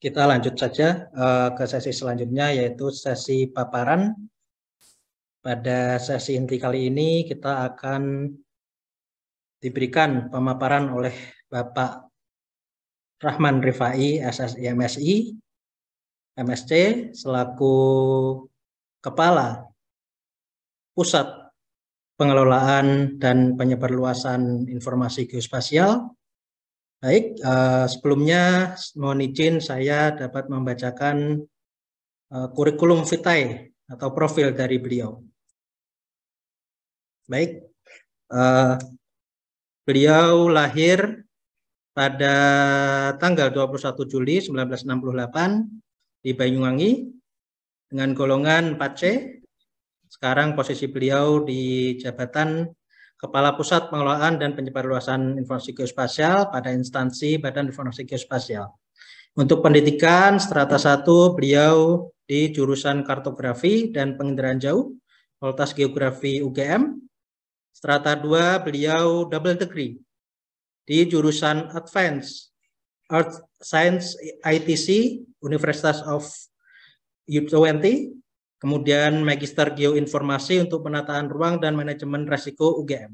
Kita lanjut saja ke sesi selanjutnya, yaitu sesi paparan. Pada sesi inti kali ini kita akan diberikan pemaparan oleh Bapak Rahman Rifai, SSI MSI, MSc, selaku Kepala Pusat Pengelolaan dan Penyebarluasan Informasi Geospasial. Baik, sebelumnya mohon izin saya dapat membacakan kurikulum vitae atau profil dari beliau. Baik, beliau lahir pada tanggal 21 Juli 1968 di Banyuwangi dengan golongan 4C. Sekarang posisi beliau di jabatan Kepala Pusat Pengelolaan dan Penyebarluasan Informasi Geospasial pada instansi Badan Informasi Geospasial. Untuk pendidikan strata 1 beliau di jurusan Kartografi dan Penginderaan Jauh, Fakultas Geografi UGM. Strata 2 beliau double degree di jurusan Advanced Earth Science ITC Universitas of U20. Kemudian Magister Geoinformasi untuk Penataan Ruang dan Manajemen Risiko UGM.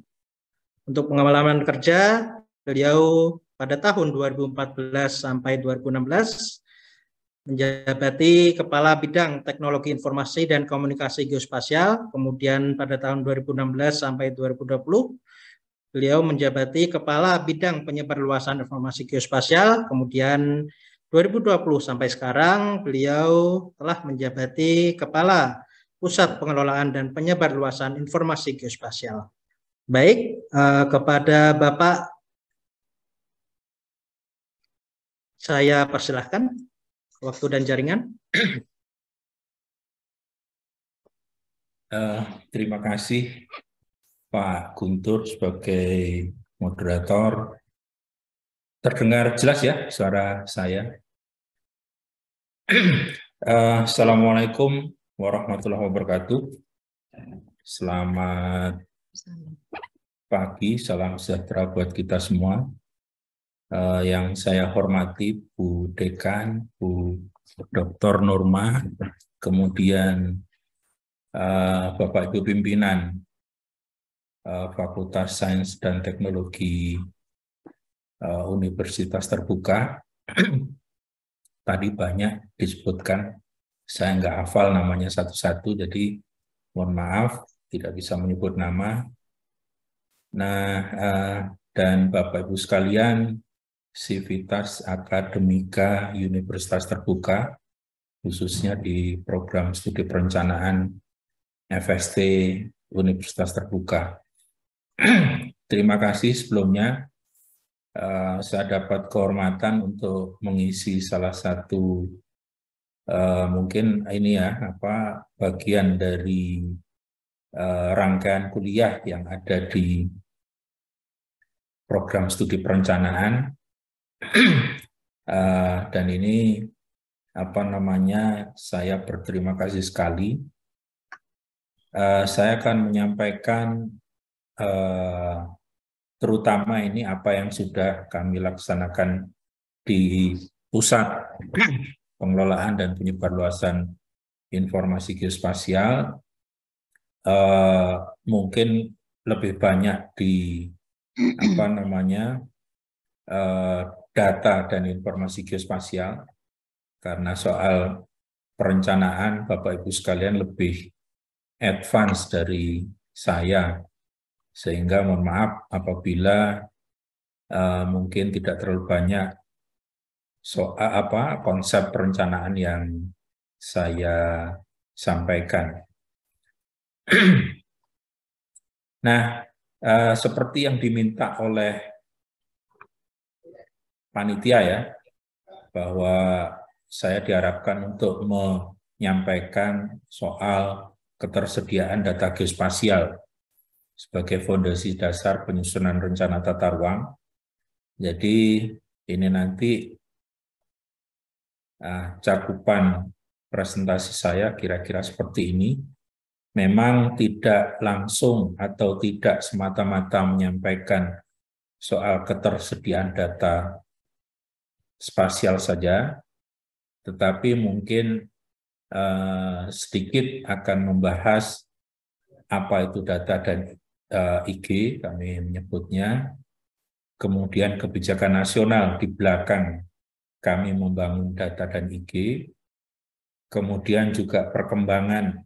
Untuk pengalaman kerja, beliau pada tahun 2014 sampai 2016 menjabati Kepala Bidang Teknologi Informasi dan Komunikasi Geospasial. Kemudian pada tahun 2016 sampai 2020, beliau menjabati Kepala Bidang Penyebarluasan Informasi Geospasial. Kemudian 2020 sampai sekarang beliau telah menjabati Kepala Pusat Pengelolaan dan Penyebarluasan Informasi Geospasial. Baik, kepada Bapak saya persilahkan waktu dan jaringan. Terima kasih Pak Guntur sebagai moderator. Terdengar jelas ya suara saya? Assalamualaikum warahmatullahi wabarakatuh. Selamat pagi, salam sejahtera buat kita semua. Yang saya hormati Bu Dekan, Bu Dr. Nurma, kemudian Bapak Ibu pimpinan Fakultas Sains dan Teknologi Universitas Terbuka. Tadi banyak disebutkan, saya nggak hafal namanya satu-satu, jadi mohon maaf tidak bisa menyebut nama. Nah, dan Bapak Ibu sekalian, Sivitas Akademika Universitas Terbuka, khususnya di program studi perencanaan FST Universitas Terbuka. Terima kasih sebelumnya. Saya dapat kehormatan untuk mengisi salah satu mungkin ini ya bagian dari rangkaian kuliah yang ada di program studi perencanaan dan ini saya berterima kasih sekali. Saya akan menyampaikan terutama ini apa yang sudah kami laksanakan di Pusat Pengelolaan dan Penyebarluasan Informasi Geospasial, mungkin lebih banyak di data dan informasi geospasial, karena soal perencanaan Bapak Ibu sekalian lebih advance dari saya, sehingga mohon maaf apabila mungkin tidak terlalu banyak soal konsep perencanaan yang saya sampaikan. Nah, seperti yang diminta oleh panitia ya, bahwa saya diharapkan untuk menyampaikan soal ketersediaan data geospasial sebagai fondasi dasar penyusunan rencana tata ruang. Jadi ini nanti cakupan presentasi saya kira-kira seperti ini. Memang tidak langsung atau tidak semata-mata menyampaikan soal ketersediaan data spasial saja, tetapi mungkin sedikit akan membahas apa itu data dan IG, kami menyebutnya, kemudian kebijakan nasional di belakang kami membangun data dan IG, kemudian juga perkembangan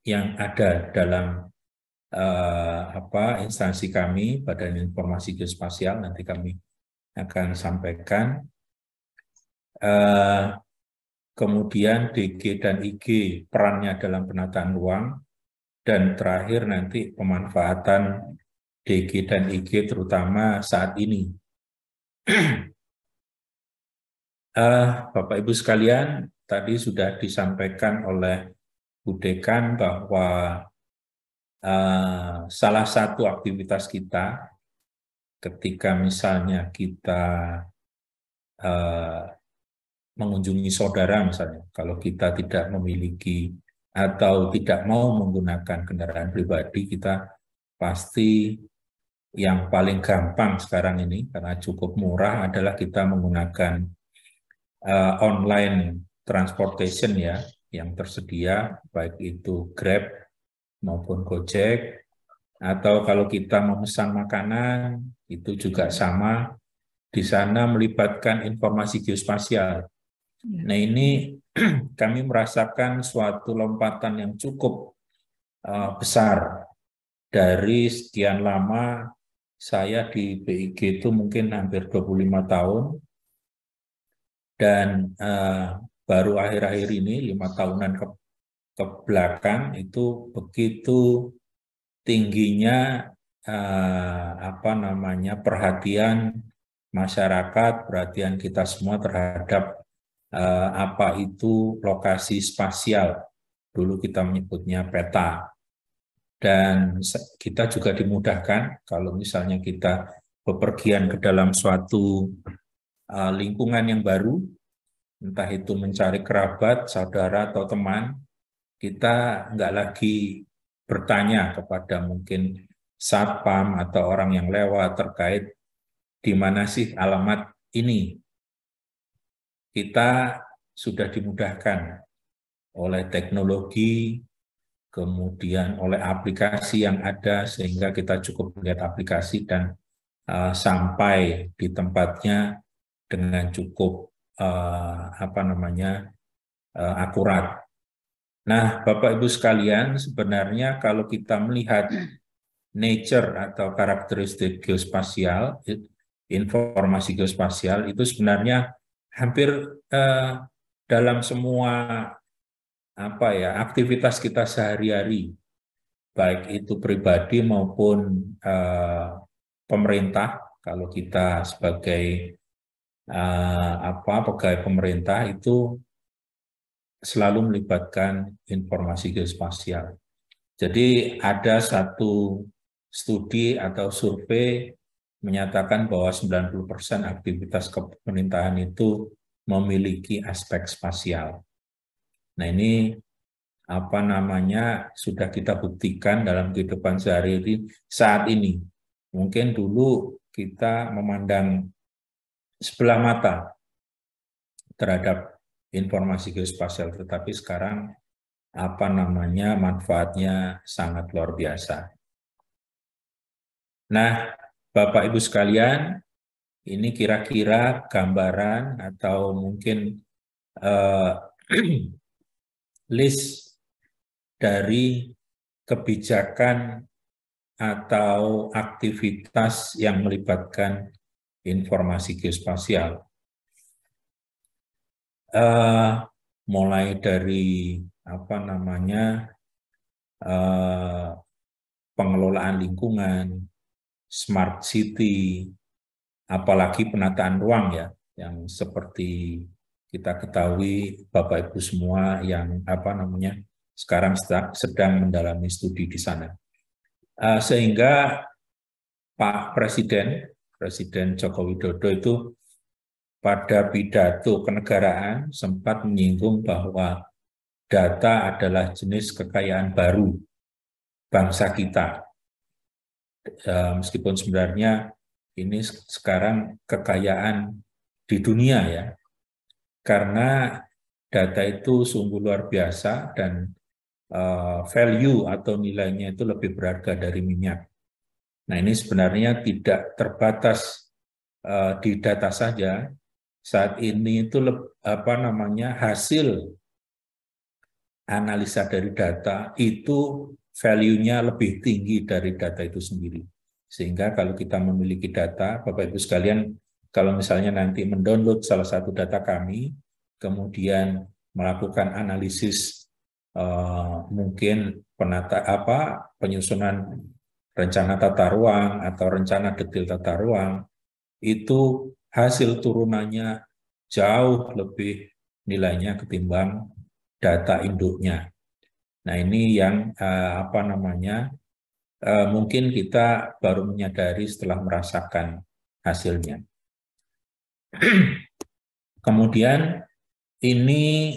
yang ada dalam instansi kami, Badan Informasi Geospasial, nanti kami akan sampaikan. Kemudian DG dan IG, perannya dalam penataan ruang, dan terakhir nanti pemanfaatan DG dan IG terutama saat ini. Bapak Ibu sekalian, tadi sudah disampaikan oleh Bu Dekan bahwa salah satu aktivitas kita ketika misalnya kita mengunjungi saudara misalnya, kalau kita tidak memiliki atau tidak mau menggunakan kendaraan pribadi, kita pasti yang paling gampang sekarang ini karena cukup murah adalah kita menggunakan online transportation ya, yang tersedia, baik itu Grab maupun Gojek, atau kalau kita memesan makanan, itu juga sama, di sana melibatkan informasi geospasial. Nah ini kami merasakan suatu lompatan yang cukup besar. Dari sekian lama, saya di BIG itu mungkin hampir 25 tahun, dan baru akhir-akhir ini 5 tahunan ke belakang itu begitu tingginya perhatian masyarakat, perhatian kita semua terhadap apa itu lokasi spasial. Dulu kita menyebutnya peta. Dan kita juga dimudahkan kalau misalnya kita bepergian ke dalam suatu lingkungan yang baru, entah itu mencari kerabat, saudara, atau teman, kita nggak lagi bertanya kepada mungkin satpam atau orang yang lewat terkait di mana sih alamat ini. Kita sudah dimudahkan oleh teknologi, kemudian oleh aplikasi yang ada, sehingga kita cukup melihat aplikasi dan sampai di tempatnya dengan cukup akurat. Nah, Bapak Ibu sekalian, sebenarnya kalau kita melihat nature atau karakteristik geospasial, informasi geospasial itu sebenarnya hampir dalam semua aktivitas kita sehari-hari, baik itu pribadi maupun pemerintah. Kalau kita sebagai pegawai pemerintah itu selalu melibatkan informasi geospasial. Jadi ada satu studi atau survei menyatakan bahwa 90% aktivitas pemerintahan itu memiliki aspek spasial. Nah ini sudah kita buktikan dalam kehidupan sehari-hari saat ini. Mungkin dulu kita memandang sebelah mata terhadap informasi geospasial, tetapi sekarang manfaatnya sangat luar biasa. Nah, Bapak Ibu sekalian, ini kira-kira gambaran atau mungkin list dari kebijakan atau aktivitas yang melibatkan informasi geospasial. Mulai dari pengelolaan lingkungan, smart city, apalagi penataan ruang ya, yang seperti kita ketahui Bapak Ibu semua yang sekarang sedang mendalami studi di sana. Sehingga Pak Presiden Joko Widodo itu pada pidato kenegaraan sempat menyinggung bahwa data adalah jenis kekayaan baru bangsa kita. Meskipun sebenarnya ini sekarang kekayaan di dunia ya. karena data itu sungguh luar biasa dan value atau nilainya itu lebih berharga dari minyak. Nah, ini sebenarnya tidak terbatas di data saja. Saat ini itu hasil analisa dari data itu value-nya lebih tinggi dari data itu sendiri. Sehingga kalau kita memiliki data, Bapak Ibu sekalian, kalau misalnya nanti mendownload salah satu data kami, kemudian melakukan analisis mungkin penyusunan rencana tata ruang atau rencana detail tata ruang, itu hasil turunannya jauh lebih nilainya ketimbang data induknya. Nah, ini yang mungkin kita baru menyadari setelah merasakan hasilnya. Kemudian ini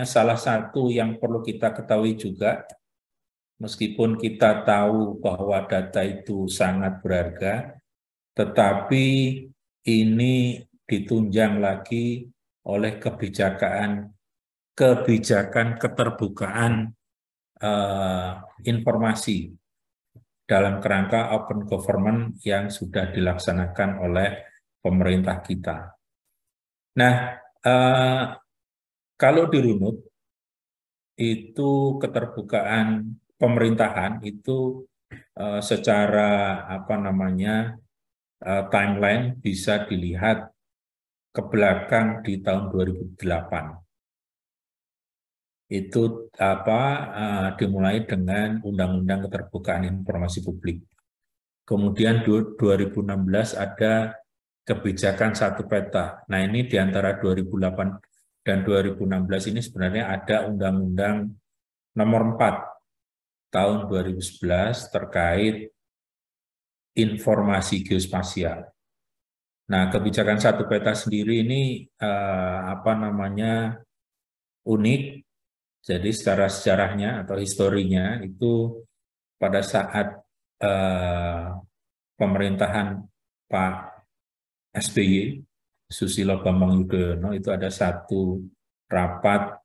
salah satu yang perlu kita ketahui juga, meskipun kita tahu bahwa data itu sangat berharga, tetapi ini ditunjang lagi oleh kebijakan keterbukaan informasi dalam kerangka open government yang sudah dilaksanakan oleh pemerintah kita. Nah, kalau dirunut, itu keterbukaan pemerintahan itu secara timeline bisa dilihat ke belakang di tahun 2008. Itu dimulai dengan Undang-Undang Keterbukaan Informasi Publik. Kemudian 2016 ada kebijakan satu peta. Nah, ini di antara 2008 dan 2016 ini sebenarnya ada Undang-Undang Nomor 4 tahun 2011 terkait informasi geospasial. Nah, kebijakan satu peta sendiri ini unik. Jadi secara sejarahnya atau historinya itu pada saat pemerintahan Pak SBY, Susilo Bambang Yudhoyono, itu ada satu rapat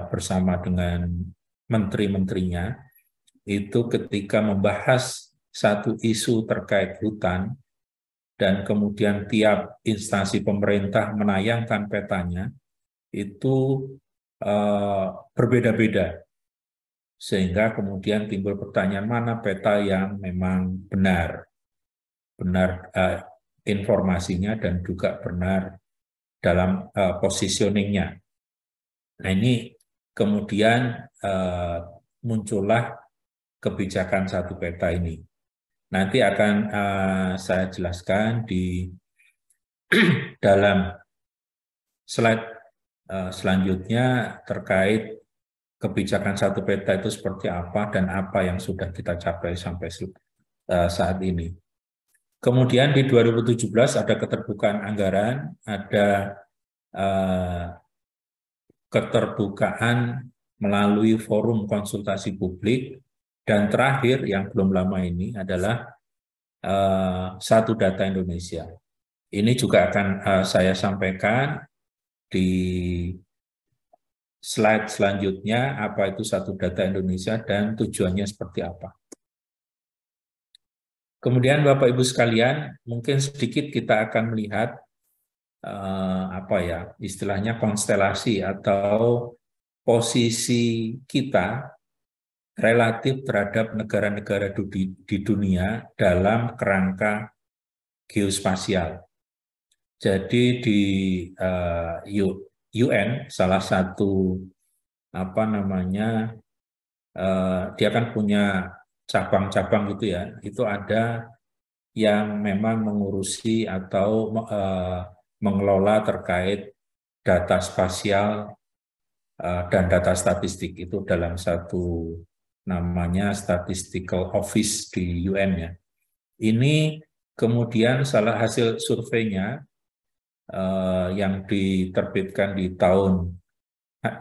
bersama dengan menteri-menterinya, itu ketika membahas satu isu terkait hutan, dan kemudian tiap instansi pemerintah menayangkan petanya, itu berbeda-beda. Sehingga kemudian timbul pertanyaan mana peta yang memang benar informasinya dan juga benar dalam positioningnya. Nah, ini kemudian muncullah kebijakan satu peta ini. Nanti akan saya jelaskan di dalam slide selanjutnya terkait kebijakan satu peta itu seperti apa dan apa yang sudah kita capai sampai saat ini. Kemudian di 2017 ada keterbukaan anggaran, ada keterbukaan melalui forum konsultasi publik, dan terakhir yang belum lama ini adalah Satu Data Indonesia. Ini juga akan saya sampaikan di slide selanjutnya, apa itu Satu Data Indonesia dan tujuannya seperti apa. Kemudian Bapak Ibu sekalian, mungkin sedikit kita akan melihat istilahnya konstelasi atau posisi kita relatif terhadap negara-negara di dunia dalam kerangka geospasial. Jadi di UN salah satu dia kan punya cabang-cabang gitu ya. Itu ada yang memang mengurusi atau mengelola terkait data spasial dan data statistik. Itu dalam satu namanya Statistical Office di UN ya. Ini kemudian salah hasil surveinya yang diterbitkan di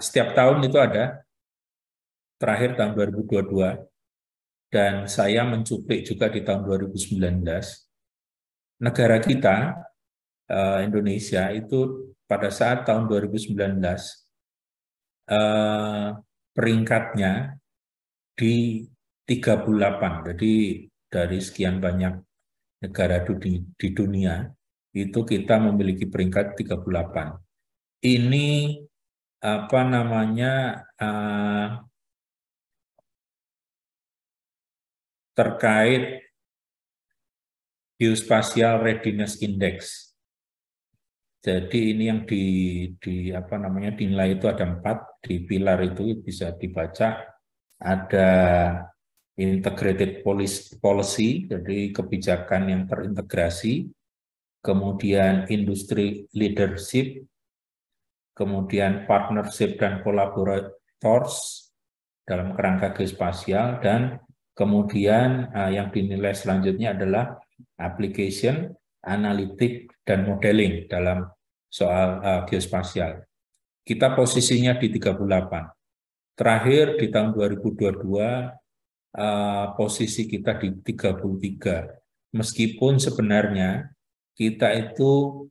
setiap tahun itu ada, terakhir tahun 2022, dan saya mencuplik juga di tahun 2019, negara kita Indonesia itu pada saat tahun 2019 peringkatnya di 38. Jadi dari sekian banyak negara di dunia itu kita memiliki peringkat 38. Ini apa namanya terkait Geospatial Readiness Index. Jadi ini yang apa namanya dinilai itu ada 4 di pilar itu bisa dibaca. Ada integrated policy, jadi kebijakan yang terintegrasi, kemudian industry leadership, kemudian partnership dan collaborators dalam kerangka geospasial, dan kemudian yang dinilai selanjutnya adalah application, analitik, dan modeling dalam soal geospasial. Kita posisinya di 38. Terakhir di tahun 2022 posisi kita di 33. Meskipun sebenarnya kita itu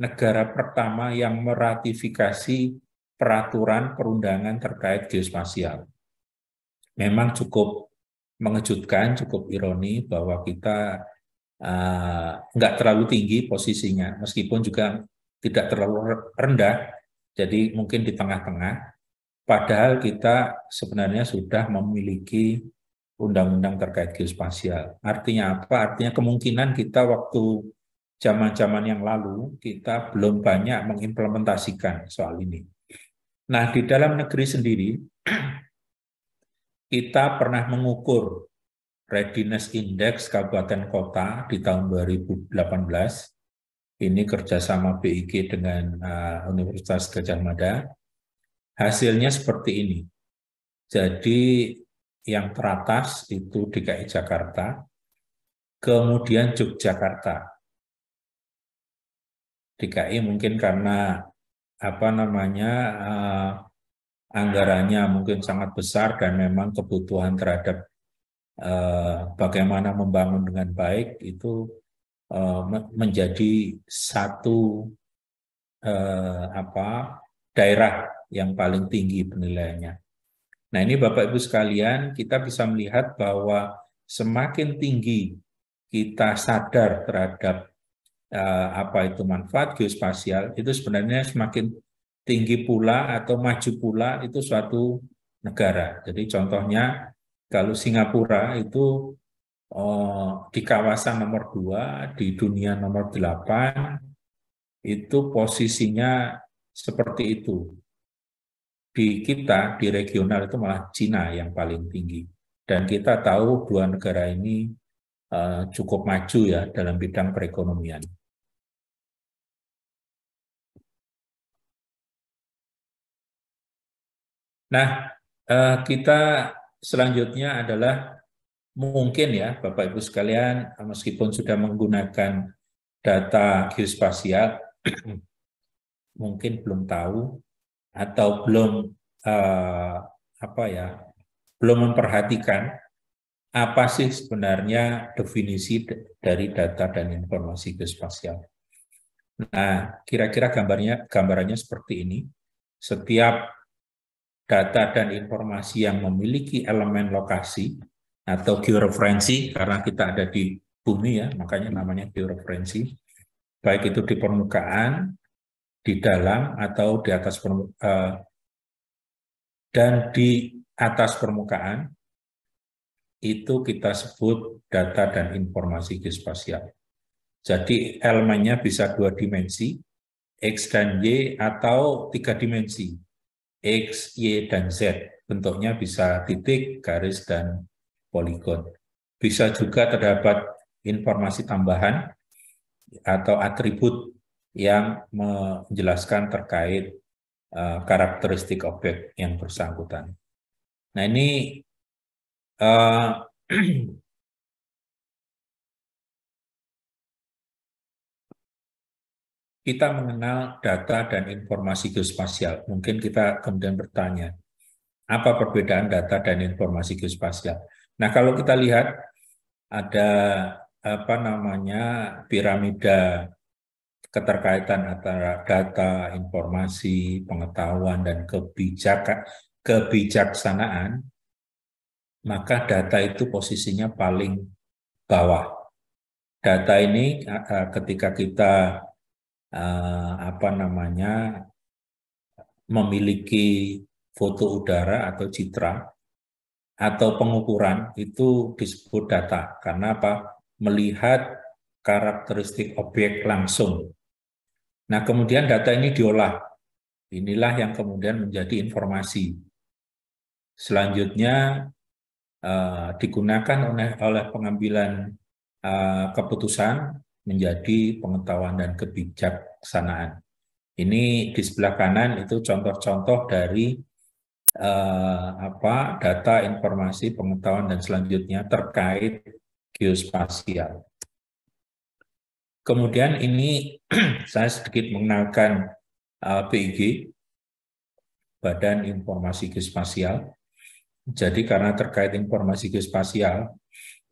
negara pertama yang meratifikasi peraturan perundangan terkait geospasial. Memang cukup mengejutkan, cukup ironi bahwa kita nggak terlalu tinggi posisinya, meskipun juga tidak terlalu rendah, jadi mungkin di tengah-tengah. Padahal kita sebenarnya sudah memiliki undang-undang terkait geospasial. Artinya apa? Artinya kemungkinan kita waktu zaman-zaman yang lalu kita belum banyak mengimplementasikan soal ini. Nah, di dalam negeri sendiri kita pernah mengukur Readiness Index Kabupaten Kota di tahun 2018. Ini kerjasama BIG dengan Universitas Gadjah Mada. Hasilnya seperti ini. Jadi yang teratas itu DKI Jakarta, kemudian Yogyakarta. DKI mungkin karena apa namanya anggarannya mungkin sangat besar dan memang kebutuhan terhadap bagaimana membangun dengan baik itu menjadi satu daerah yang paling tinggi penilaiannya. Nah, ini Bapak Ibu sekalian, kita bisa melihat bahwa semakin tinggi kita sadar terhadap apa itu manfaat geospasial, itu sebenarnya semakin tinggi pula atau maju pula itu suatu negara. Jadi contohnya kalau Singapura itu di kawasan nomor 2, di dunia nomor 8, itu posisinya seperti itu. Di kita, di regional itu malah Cina yang paling tinggi. Dan kita tahu dua negara ini cukup maju ya dalam bidang perekonomian. Nah, kita selanjutnya adalah mungkin ya Bapak Ibu sekalian, meskipun sudah menggunakan data geospasial, mungkin belum tahu atau belum belum memperhatikan apa sih sebenarnya definisi dari data dan informasi geospasial. Nah, kira-kira gambarannya seperti ini. Setiap data dan informasi yang memiliki elemen lokasi atau georeferensi, karena kita ada di bumi ya, makanya namanya georeferensi, baik itu di permukaan, di dalam atau di atas dan di atas permukaan, itu kita sebut data dan informasi geospasial. Jadi elemennya bisa 2 dimensi, X dan Y, atau 3 dimensi, X, Y, dan Z. Bentuknya bisa titik, garis, dan poligon. Bisa juga terdapat informasi tambahan atau atribut yang menjelaskan terkait karakteristik objek yang bersangkutan. Nah, ini kita mengenal data dan informasi geospasial. Mungkin kita kemudian bertanya, apa perbedaan data dan informasi geospasial? Nah, kalau kita lihat ada apa namanya piramida keterkaitan antara data, informasi, pengetahuan, dan kebijaksanaan, maka data itu posisinya paling bawah. Data ini ketika kita memiliki foto udara atau citra atau pengukuran, itu disebut data. Karena apa? Melihat karakteristik objek langsung. Nah, kemudian data ini diolah. Inilah yang kemudian menjadi informasi. Selanjutnya digunakan oleh pengambilan keputusan menjadi pengetahuan dan kebijaksanaan. Ini di sebelah kanan itu contoh-contoh dari data, informasi, pengetahuan, dan selanjutnya terkait geospasial. Kemudian ini saya sedikit mengenalkan BIG, Badan Informasi Geospasial. Jadi karena terkait informasi geospasial,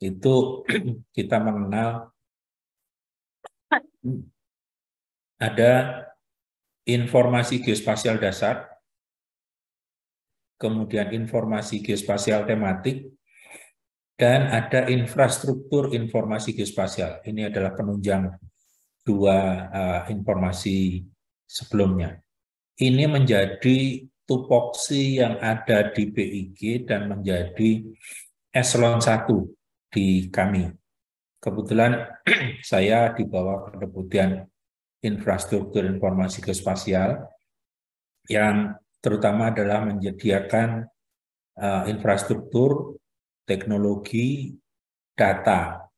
itu kita mengenal ada informasi geospasial dasar, kemudian informasi geospasial tematik, dan ada infrastruktur informasi geospasial. Ini adalah penunjang dua informasi sebelumnya. Ini menjadi tupoksi yang ada di BIG dan menjadi eselon 1 di kami. Kebetulan saya di bawah Kedeputian Infrastruktur Informasi Geospasial yang terutama adalah menyediakan infrastruktur, teknologi, data.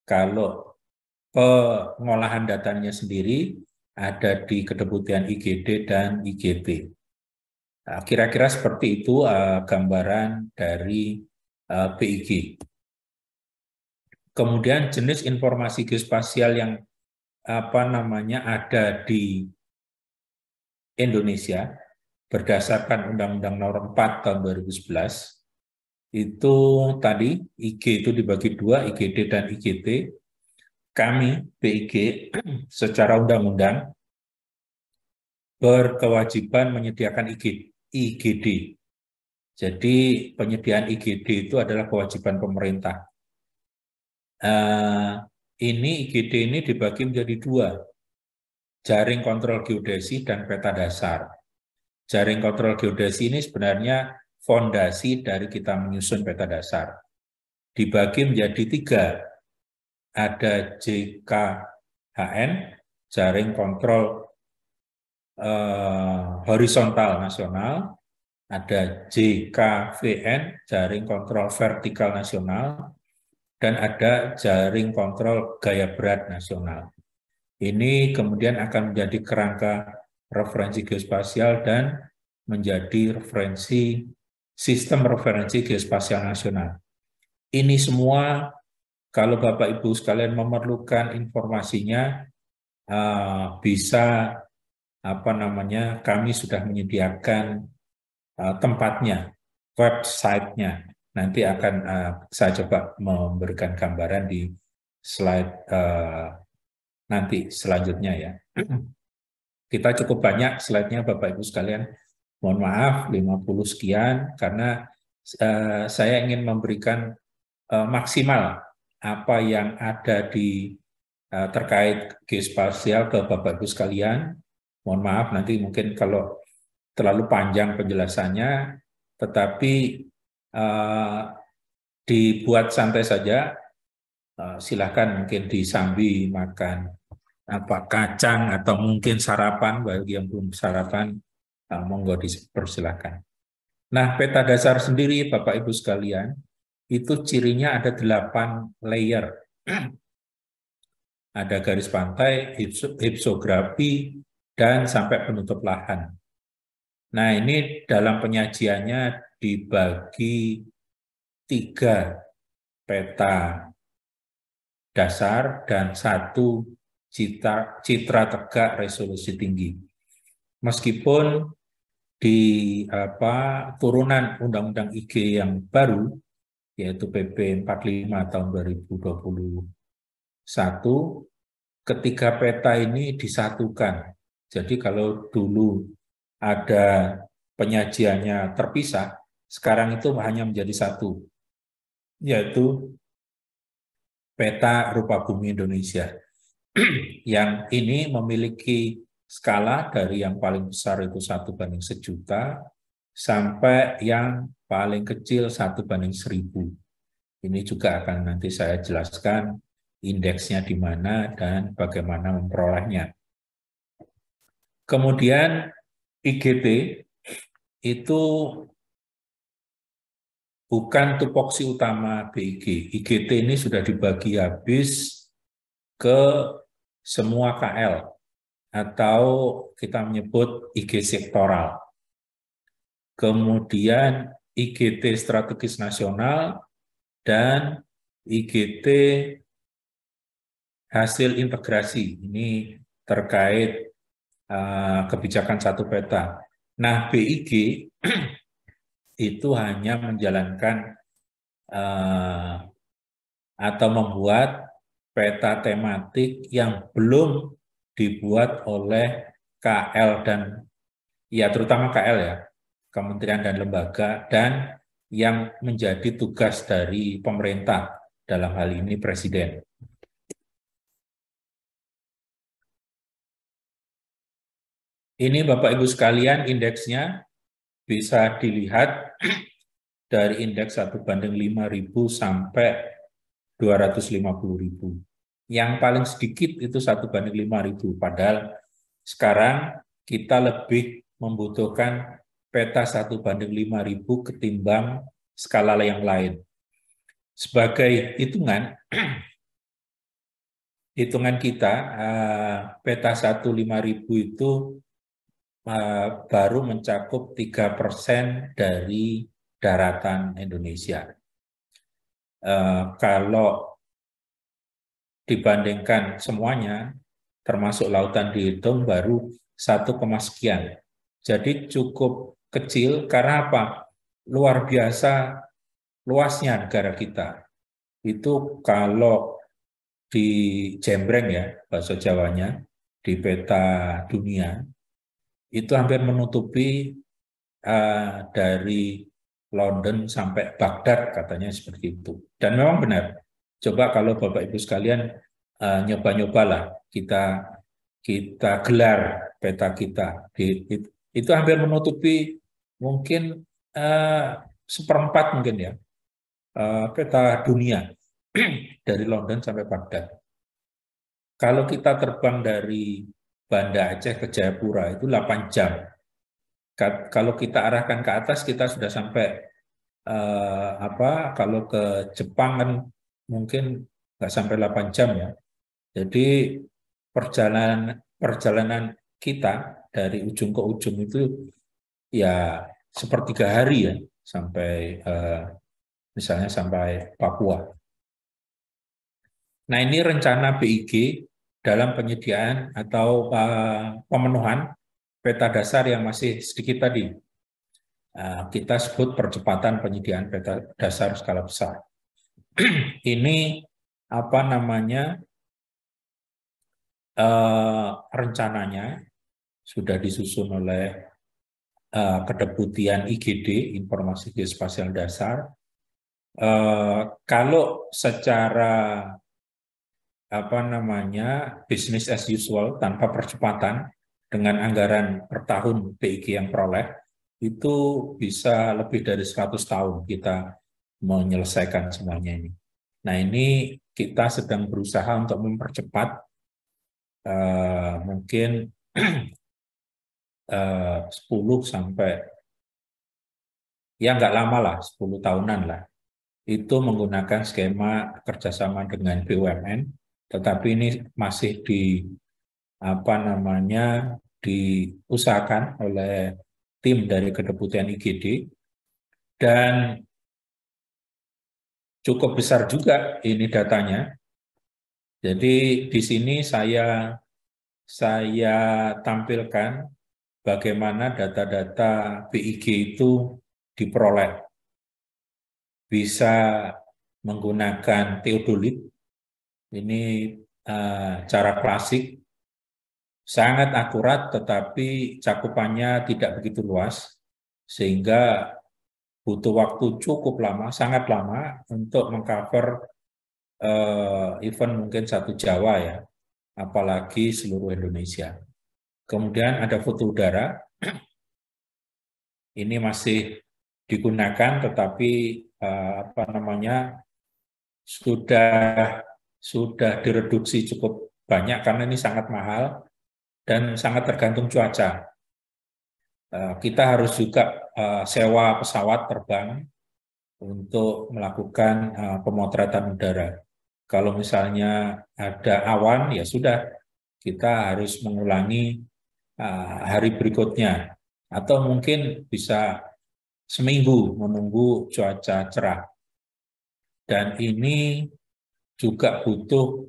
Kalau pengolahan datanya sendiri ada di Kedeputian IGD dan IGT. Kira-kira seperti itu gambaran dari BIG. Kemudian jenis informasi geospasial yang ada di Indonesia berdasarkan Undang-Undang Nomor 4 tahun 2011 itu tadi IG itu dibagi dua, IGD dan IGT. Kami BIG secara undang-undang berkewajiban menyediakan IGD. Jadi penyediaan IGD itu adalah kewajiban pemerintah. Ini IGD ini dibagi menjadi dua, jaring kontrol geodesi dan peta dasar. Jaring kontrol geodesi ini sebenarnya fondasi dari kita menyusun peta dasar. Dibagi menjadi tiga, ada JKHN, jaring kontrol horizontal nasional, ada JKVN, jaring kontrol vertikal nasional, dan ada jaring kontrol gaya berat nasional. Ini kemudian akan menjadi kerangka referensi geospasial dan menjadi sistem referensi geospasial nasional. Ini semua kalau Bapak Ibu sekalian memerlukan informasinya, bisa kami sudah menyediakan tempatnya, website-nya. Nanti akan saya coba memberikan gambaran di slide nanti selanjutnya ya. Kita cukup banyak slide-nya Bapak Ibu sekalian. Mohon maaf 50 sekian karena saya ingin memberikan maksimal apa yang ada di terkait geospasial ke Bapak Ibu sekalian. Mohon maaf nanti mungkin kalau terlalu panjang penjelasannya, tetapi dibuat santai saja. Silakan mungkin disambi makan kacang atau mungkin sarapan, bagi yang belum sarapan, monggo dipersilakan. Nah, peta dasar sendiri Bapak Ibu sekalian, itu cirinya ada 8 layer. Ada garis pantai, hipsografi, dan sampai penutup lahan. Nah, ini dalam penyajiannya dibagi 3 peta dasar dan 1 citra tegak resolusi tinggi. Meskipun di turunan Undang-Undang IG yang baru, yaitu PP 45 tahun 2021, ketiga peta ini disatukan. Jadi kalau dulu ada penyajiannya terpisah, sekarang itu hanya menjadi satu, yaitu peta rupa bumi Indonesia. Yang ini memiliki skala dari yang paling besar itu 1/1.000.000 sampai yang paling kecil 1/1000. Ini juga akan nanti saya jelaskan indeksnya di mana dan bagaimana memperolehnya. Kemudian IGT itu bukan tupoksi utama BIG. IGT ini sudah dibagi habis ke semua KL atau kita menyebut IG sektoral. Kemudian IGT strategis nasional dan IGT hasil integrasi. Ini terkait kebijakan satu peta. Nah, BIG itu hanya menjalankan atau membuat peta tematik yang belum dibuat oleh KL dan ya terutama KL ya, kementerian dan lembaga, dan yang menjadi tugas dari pemerintah dalam hal ini Presiden. Ini Bapak Ibu sekalian indeksnya bisa dilihat dari indeks 1/5.000 sampai 250.000. Yang paling sedikit itu 1/5.000, padahal sekarang kita lebih membutuhkan peta 1/5.000 ketimbang skala yang lain. Sebagai hitungan kita, peta 1/5.000 itu baru mencakup 3% dari daratan Indonesia. Kalau dibandingkan semuanya, termasuk lautan dihitung, baru 1, sekian. Jadi cukup kecil karena apa? Luar biasa luasnya negara kita. Itu kalau di jembreng ya, bahasa Jawanya, di peta dunia, itu hampir menutupi dari London sampai Baghdad, katanya seperti itu. Dan memang benar. Coba kalau Bapak Ibu sekalian nyoba-nyobalah kita gelar peta kita. Itu hampir menutupi mungkin 1/4 mungkin ya peta dunia dari London sampai Baghdad. Kalau kita terbang dari Banda Aceh ke Jayapura itu 8 jam. Kalau kita arahkan ke atas kita sudah sampai kalau ke Jepang kan mungkin nggak sampai 8 jam ya. Jadi perjalanan kita dari ujung ke ujung itu ya sepertiga hari ya sampai misalnya sampai Papua. Nah, ini rencana BIG dalam penyediaan atau pemenuhan peta dasar yang masih sedikit tadi. Kita sebut percepatan penyediaan peta dasar skala besar. Ini apa namanya? Rencananya sudah disusun oleh Kedeputian IGD, Informasi Geospasial Dasar. Kalau secara business as usual tanpa percepatan dengan anggaran per tahun BIG yang peroleh itu bisa lebih dari 100 tahun kita menyelesaikan semuanya ini. Nah, ini kita sedang berusaha untuk mempercepat mungkin 10 sampai ya nggak lama lah, 10 tahunan lah. Itu menggunakan skema kerjasama dengan BUMN, tetapi ini masih diusahakan oleh tim dari Kedeputian IGD, dan cukup besar juga ini datanya. Jadi di sini saya tampilkan bagaimana data-data BIG itu diperoleh. Bisa menggunakan teodolit. Ini cara klasik, sangat akurat tetapi cakupannya tidak begitu luas, sehingga butuh waktu cukup lama, sangat lama untuk mengcover event mungkin satu Jawa ya, apalagi seluruh Indonesia. Kemudian ada foto udara, ini masih digunakan tetapi sudah direduksi cukup banyak karena ini sangat mahal dan sangat tergantung cuaca. Kita harus juga sewa pesawat terbang untuk melakukan pemotretan udara. Kalau misalnya ada awan, ya sudah, kita harus mengulangi hari berikutnya. Atau mungkin bisa seminggu menunggu cuaca cerah. Dan ini juga butuh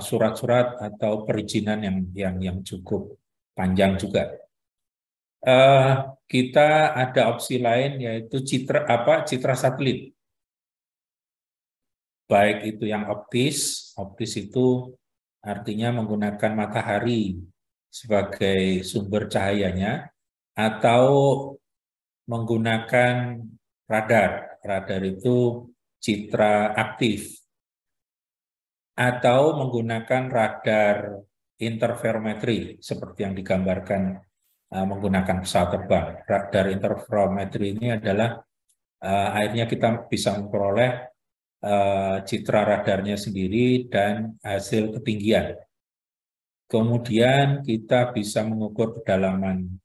surat-surat atau perizinan yang cukup panjang juga. Kita ada opsi lain yaitu citra satelit. Baik itu yang optis itu artinya menggunakan matahari sebagai sumber cahayanya, atau menggunakan radar. Radar itu citra aktif. Atau menggunakan radar interferometri seperti yang digambarkan menggunakan pesawat terbang. Radar interferometri ini adalah akhirnya kita bisa memperoleh citra radarnya sendiri dan hasil ketinggian. Kemudian kita bisa mengukur kedalaman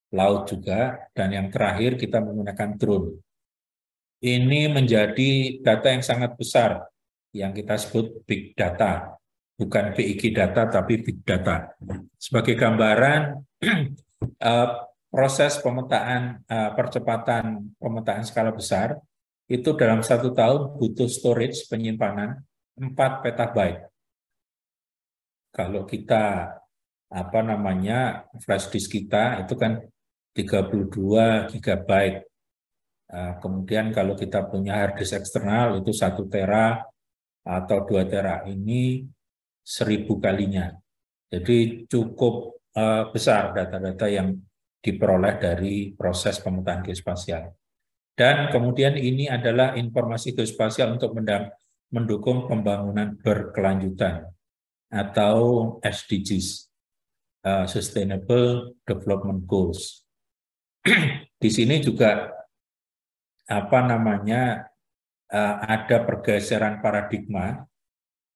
laut juga, dan yang terakhir kita menggunakan drone. Ini menjadi data yang sangat besar yang kita sebut big data, bukan big data tapi big data. Sebagai gambaran, proses pemetaan, percepatan pemetaan skala besar itu dalam 1 tahun butuh storage penyimpanan 4 petabyte. Kalau kita flash disk kita itu kan 32 gigabyte. Kemudian kalau kita punya hard disk eksternal itu 1 tera atau 2 tera, ini 1000 kalinya. Jadi cukup besar data-data yang diperoleh dari proses pemetaan geospasial. Dan kemudian ini adalah informasi geospasial untuk mendukung pembangunan berkelanjutan atau SDGs, Sustainable Development Goals. Di sini juga ada pergeseran paradigma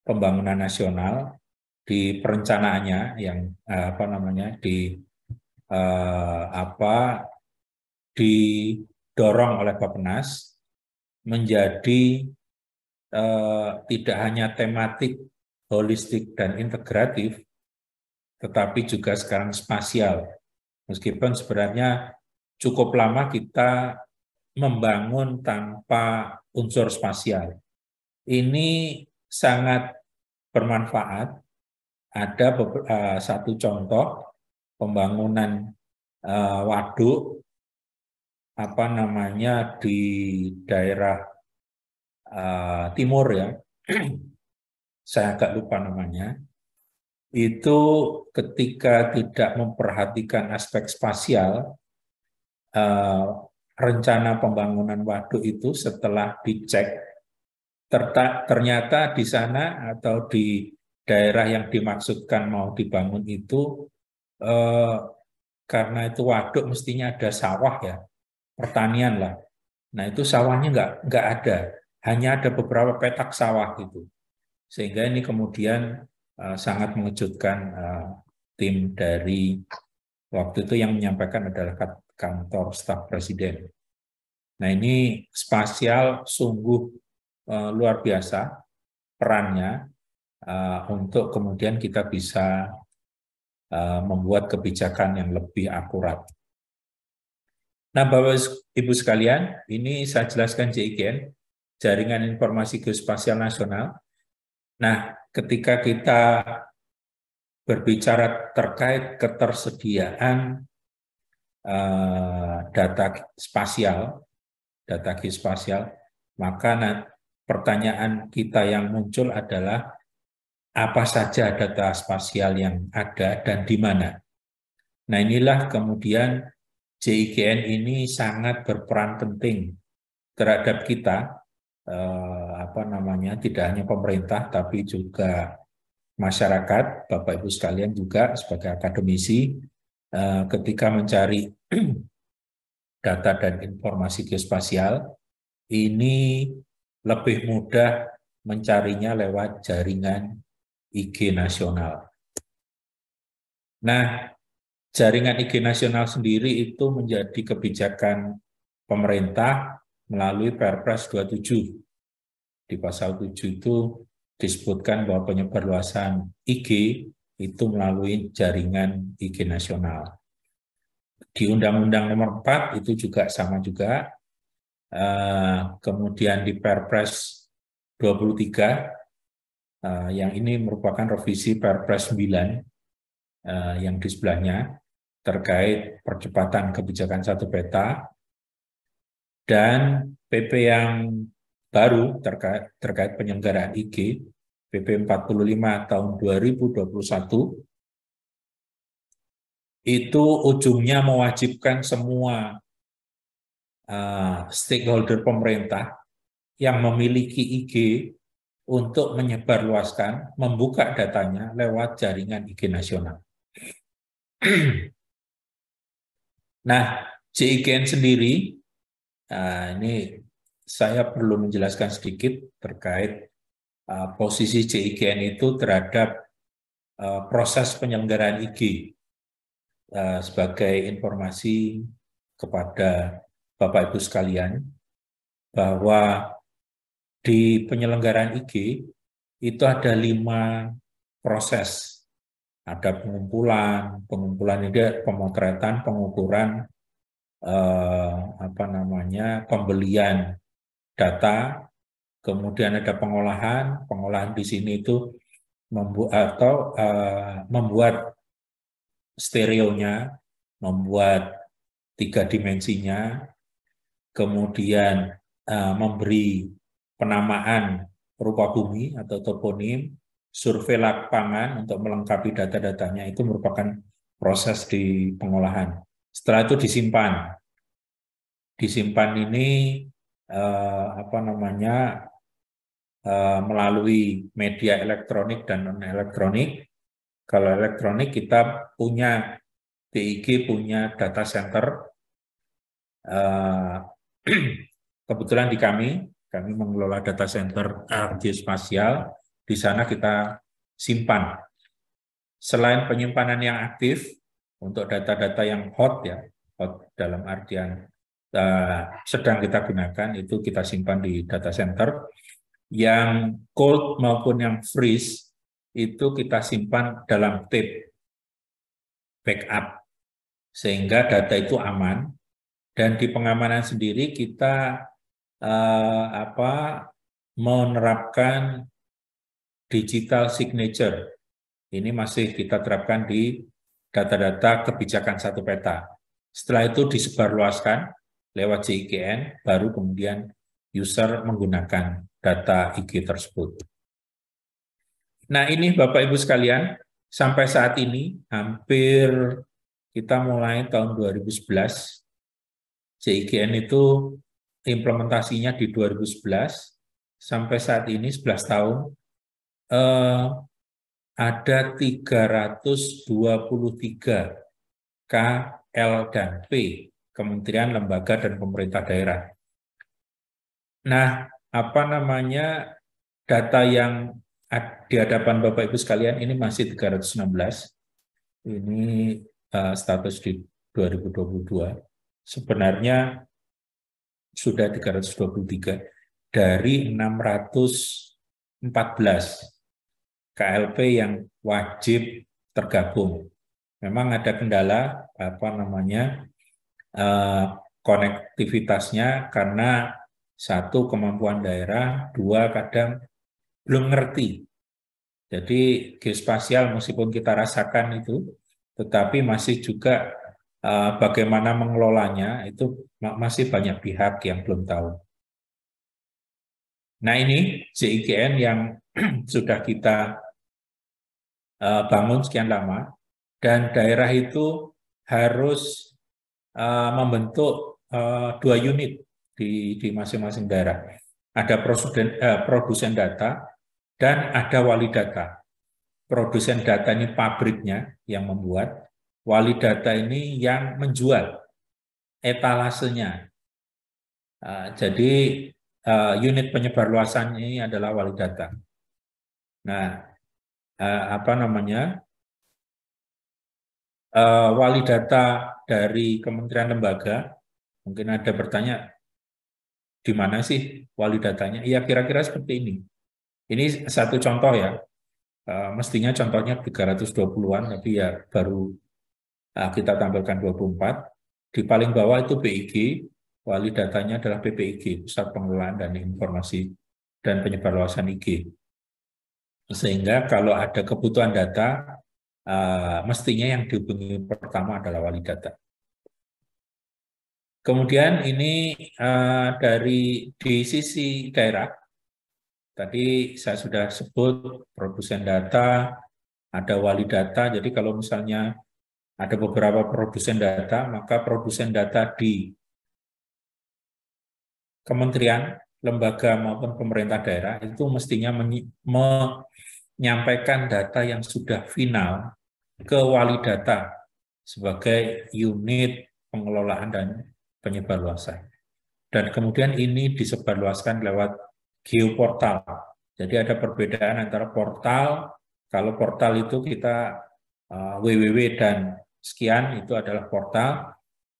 pembangunan nasional di perencanaannya yang didorong oleh Bappenas menjadi tidak hanya tematik, holistik dan integratif, tetapi juga sekarang spasial. Meskipun sebenarnya cukup lama kita membangun tanpa unsur spasial. Ini sangat bermanfaat. Ada satu contoh pembangunan waduk di daerah timur ya. Saya agak lupa namanya. Itu ketika tidak memperhatikan aspek spasial, rencana pembangunan waduk itu setelah dicek, ternyata di sana atau di daerah yang dimaksudkan mau dibangun itu, karena itu waduk mestinya ada sawah ya, pertanian lah. Nah itu sawahnya nggak ada, hanya ada beberapa petak sawah gitu. Sehingga ini kemudian sangat mengejutkan tim dari waktu itu, yang menyampaikan adalah kantor staf presiden. Nah ini spasial sungguh luar biasa perannya untuk kemudian kita bisa membuat kebijakan yang lebih akurat. Nah Bapak Ibu sekalian, ini saya jelaskan JIGN, Jaringan Informasi Geospasial Nasional. Nah ketika kita berbicara terkait ketersediaan data geospasial, maka pertanyaan kita yang muncul adalah apa saja data spasial yang ada dan di mana. Nah, inilah kemudian JIGN ini sangat berperan penting terhadap kita, tidak hanya pemerintah tapi juga masyarakat, Bapak Ibu sekalian juga sebagai akademisi, ketika mencari data dan informasi geospasial ini lebih mudah mencarinya lewat jaringan IG nasional. Nah, jaringan IG nasional sendiri itu menjadi kebijakan pemerintah melalui Perpres 27. Di pasal 7 itu disebutkan bahwa penyebarluasan IG itu melalui jaringan IG nasional. Di Undang-Undang Nomor 4 itu juga sama juga. Kemudian di Perpres 23, yang ini merupakan revisi Perpres 9 yang di sebelahnya terkait percepatan kebijakan satu peta, dan PP yang baru terkait penyelenggaraan IG, PP 45 tahun 2021, itu ujungnya mewajibkan semua stakeholder pemerintah yang memiliki IG untuk menyebarluaskan, membuka datanya lewat jaringan IG nasional. Nah, JIGN sendiri, ini saya perlu menjelaskan sedikit terkait posisi JIGN itu terhadap proses penyelenggaraan IG, sebagai informasi kepada Bapak Ibu sekalian, bahwa di penyelenggaraan IG itu ada 5 proses. Ada pengumpulan ini, pemotretan, pengukuran, pembelian data, kemudian ada pengolahan di sini itu membuat stereonya, membuat 3 dimensinya, kemudian memberi penamaan rupa bumi atau toponim, survei lapangan untuk melengkapi data-datanya, itu merupakan proses di pengolahan. Setelah itu disimpan. Disimpan ini melalui media elektronik dan non-elektronik. Kalau elektronik kita punya, DIG punya data center. Kebetulan di kami mengelola data center geospasial. Di sana kita simpan. Selain penyimpanan yang aktif untuk data-data yang hot, ya, hot dalam artian sedang kita gunakan, itu kita simpan di data center. Yang cold maupun yang freeze itu kita simpan dalam tape backup, sehingga data itu aman. Dan di pengamanan sendiri kita menerapkan digital signature. Ini masih kita terapkan di data-data kebijakan satu peta. Setelah itu disebarluaskan lewat JIGN, baru kemudian user menggunakan data IG tersebut. Nah, ini Bapak Ibu sekalian, sampai saat ini hampir kita mulai tahun 2011, JIGN itu implementasinya di 2011, sampai saat ini 11 tahun, ada 323 KL dan P, Kementerian, Lembaga, dan Pemerintah Daerah. Nah, data yang di hadapan Bapak Ibu sekalian ini masih 316. Ini status di 2022. Sebenarnya sudah 323 dari 614 KLP yang wajib tergabung. Memang ada kendala konektivitasnya, karena 1, kemampuan daerah, 2, kadang belum ngerti. Jadi geospasial meskipun kita rasakan itu, tetapi masih juga bagaimana mengelolanya itu masih banyak pihak yang belum tahu. Nah, ini JIGN yang sudah kita bangun sekian lama, dan daerah itu harus membentuk 2 unit di masing-masing daerah. Ada produsen data dan ada wali data. Produsen data ini pabriknya yang membuat, wali data ini yang menjual etalasenya. Jadi unit penyebar luasan ini adalah wali data. Nah, apa namanya? Wali data dari kementerian lembaga, mungkin ada bertanya, di mana sih wali datanya? Iya, kira-kira seperti ini. Ini satu contoh ya. Mestinya contohnya 320-an, tapi ya baru kita tampilkan 24. Di paling bawah itu PIG, wali datanya adalah PPIG, Pusat Pengelolaan dan Informasi dan Penyebarluasan IG. Sehingga kalau ada kebutuhan data, mestinya yang dihubungi pertama adalah wali data. Kemudian ini di sisi daerah, tadi saya sudah sebut produsen data, ada wali data. Jadi kalau misalnya ada beberapa produsen data, maka produsen data di kementerian, lembaga maupun pemerintah daerah itu mestinya menyampaikan data yang sudah final ke wali data sebagai unit pengelolaan dan penyebarluasan. Dan kemudian ini disebarluaskan lewat geoportal. Jadi ada perbedaan antara portal, kalau portal itu kita www dan sekian itu adalah portal,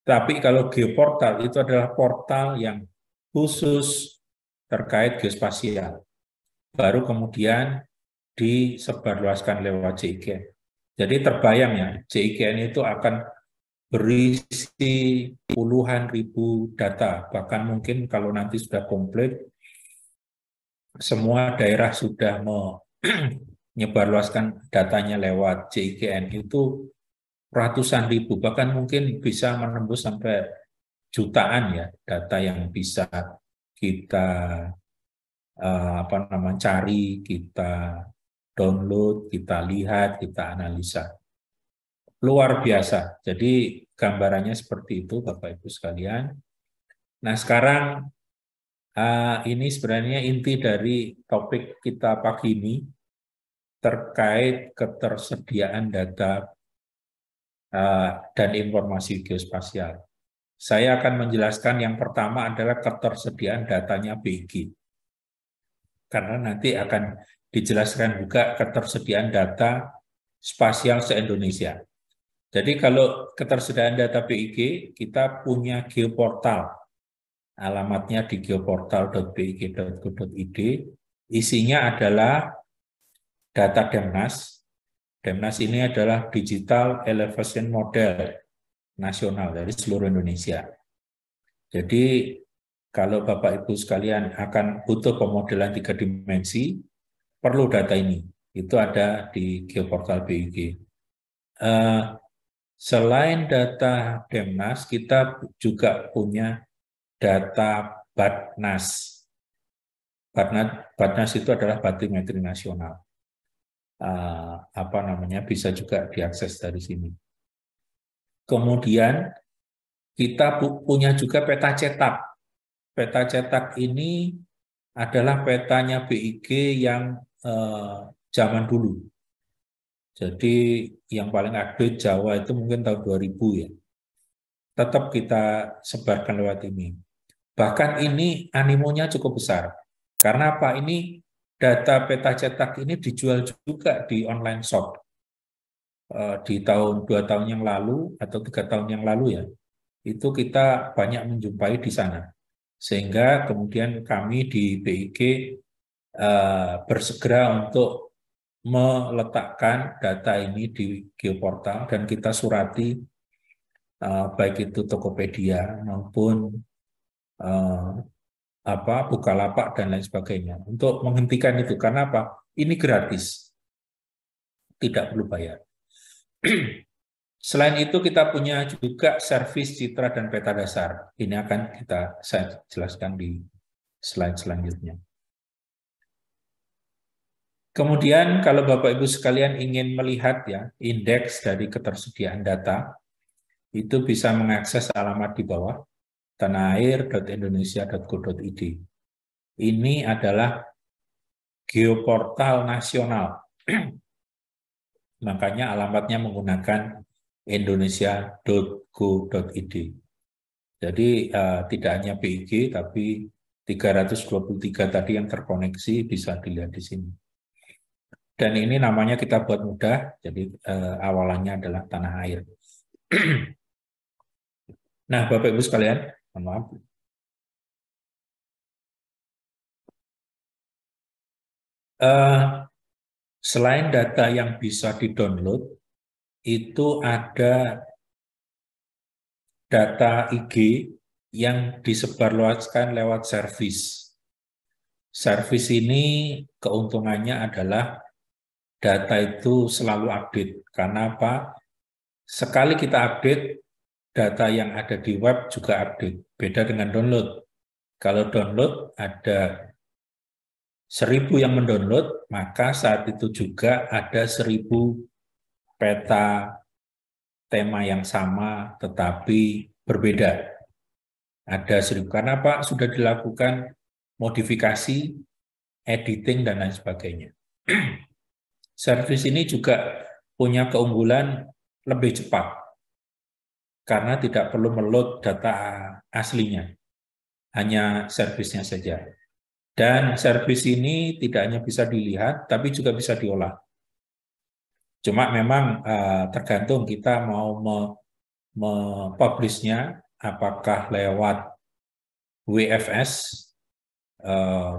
tapi kalau geoportal itu adalah portal yang khusus terkait geospasial. Baru kemudian disebarluaskan lewat JIKN. Jadi terbayang ya, JIKN itu akan berisi puluhan ribu data, bahkan mungkin kalau nanti sudah komplit, semua daerah sudah menyebarluaskan datanya lewat JIKN itu ratusan ribu, bahkan mungkin bisa menembus sampai jutaan ya data yang bisa kita cari, kita download, kita lihat, kita analisa. Luar biasa. Jadi gambarannya seperti itu, Bapak Ibu sekalian. Nah, sekarang ini sebenarnya inti dari topik kita pagi ini terkait ketersediaan data dan informasi geospasial. Saya akan menjelaskan yang pertama adalah ketersediaan datanya BIG. Karena nanti akan dijelaskan juga ketersediaan data spasial se-Indonesia. Jadi kalau ketersediaan data BIG, kita punya geoportal. Alamatnya di geoportal.big.go.id. Isinya adalah data Demnas. Demnas ini adalah Digital Elevation Model nasional dari seluruh Indonesia. Jadi kalau Bapak Ibu sekalian akan butuh pemodelan 3 dimensi, perlu data ini. Itu ada di geoportal BIG. Selain data Demnas, kita juga punya data Batnas. Batnas itu adalah batimetri nasional. Bisa juga diakses dari sini. Kemudian kita punya juga peta cetak. Peta cetak ini adalah petanya BIG yang zaman dulu. Jadi yang paling update Jawa itu mungkin tahun 2000 ya. Tetap kita sebarkan lewat ini. Bahkan ini animonya cukup besar. Karena apa? Ini data peta cetak ini dijual juga di online shop. Di tahun 2 tahun yang lalu atau 3 tahun yang lalu ya, itu kita banyak menjumpai di sana. Sehingga kemudian kami di BIG bersegera untuk meletakkan data ini di geoportal dan kita surati baik itu Tokopedia maupun Bukalapak dan lain sebagainya untuk menghentikan itu. Karena apa? Ini gratis, tidak perlu bayar. Selain itu kita punya juga servis citra dan peta dasar. Ini akan saya jelaskan di slide selanjutnya. Kemudian kalau Bapak Ibu sekalian ingin melihat ya indeks dari ketersediaan data, itu bisa mengakses alamat di bawah tanahair.indonesia.go.id. Ini adalah geoportal nasional. Makanya alamatnya menggunakan indonesia.go.id. Jadi tidak hanya PIG tapi 323 tadi yang terkoneksi bisa dilihat di sini. Dan ini namanya kita buat mudah, jadi awalannya adalah tanah air. Nah, Bapak Ibu sekalian, mohon maaf. Selain data yang bisa di-download, itu ada data IG yang disebarluaskan lewat servis. Servis ini keuntungannya adalah data itu selalu update. Karena apa? Sekali kita update, data yang ada di web juga update. Beda dengan download. Kalau download ada 1000 yang mendownload, maka saat itu juga ada 1000 peta tema yang sama tetapi berbeda. Ada 1000. Karena apa? Sudah dilakukan modifikasi, editing, dan lain sebagainya. Servis ini juga punya keunggulan lebih cepat karena tidak perlu meload data aslinya, hanya servisnya saja. Dan servis ini tidak hanya bisa dilihat, tapi juga bisa diolah. Cuma memang tergantung kita mau mempublishnya apakah lewat WFS,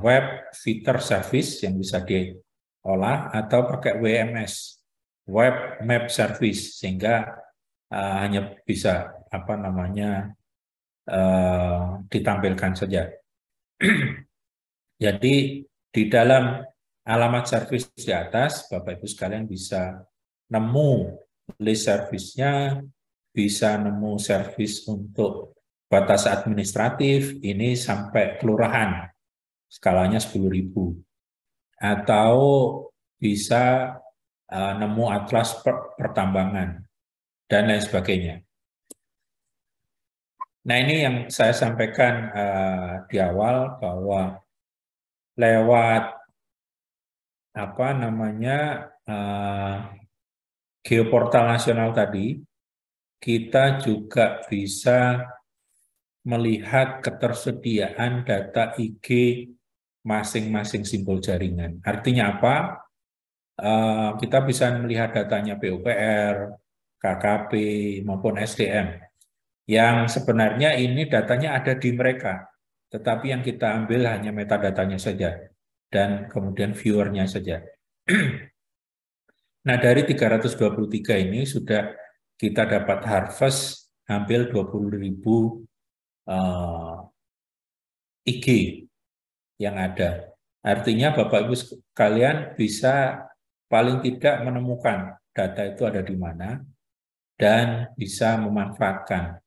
Web Feature Service yang bisa diolah, atau pakai WMS, Web Map Service, sehingga hanya bisa ditampilkan saja. Jadi di dalam alamat service di atas, Bapak Ibu sekalian bisa nemu list service-nya, bisa nemu service untuk batas administratif, ini sampai kelurahan, skalanya 10.000. Atau bisa nemu atlas pertambangan, dan lain sebagainya. Nah, ini yang saya sampaikan di awal, bahwa lewat geoportal nasional tadi, kita juga bisa melihat ketersediaan data IG masing-masing simbol jaringan. Artinya apa? Kita bisa melihat datanya PUPR, KKP, maupun SDM. Yang sebenarnya ini datanya ada di mereka, tetapi yang kita ambil hanya metadatanya saja, dan kemudian viewernya saja. Nah, dari 323 ini sudah kita dapat harvest hampir 20.000 IG yang ada. Artinya Bapak Ibu sekalian bisa paling tidak menemukan data itu ada di mana dan bisa memanfaatkan.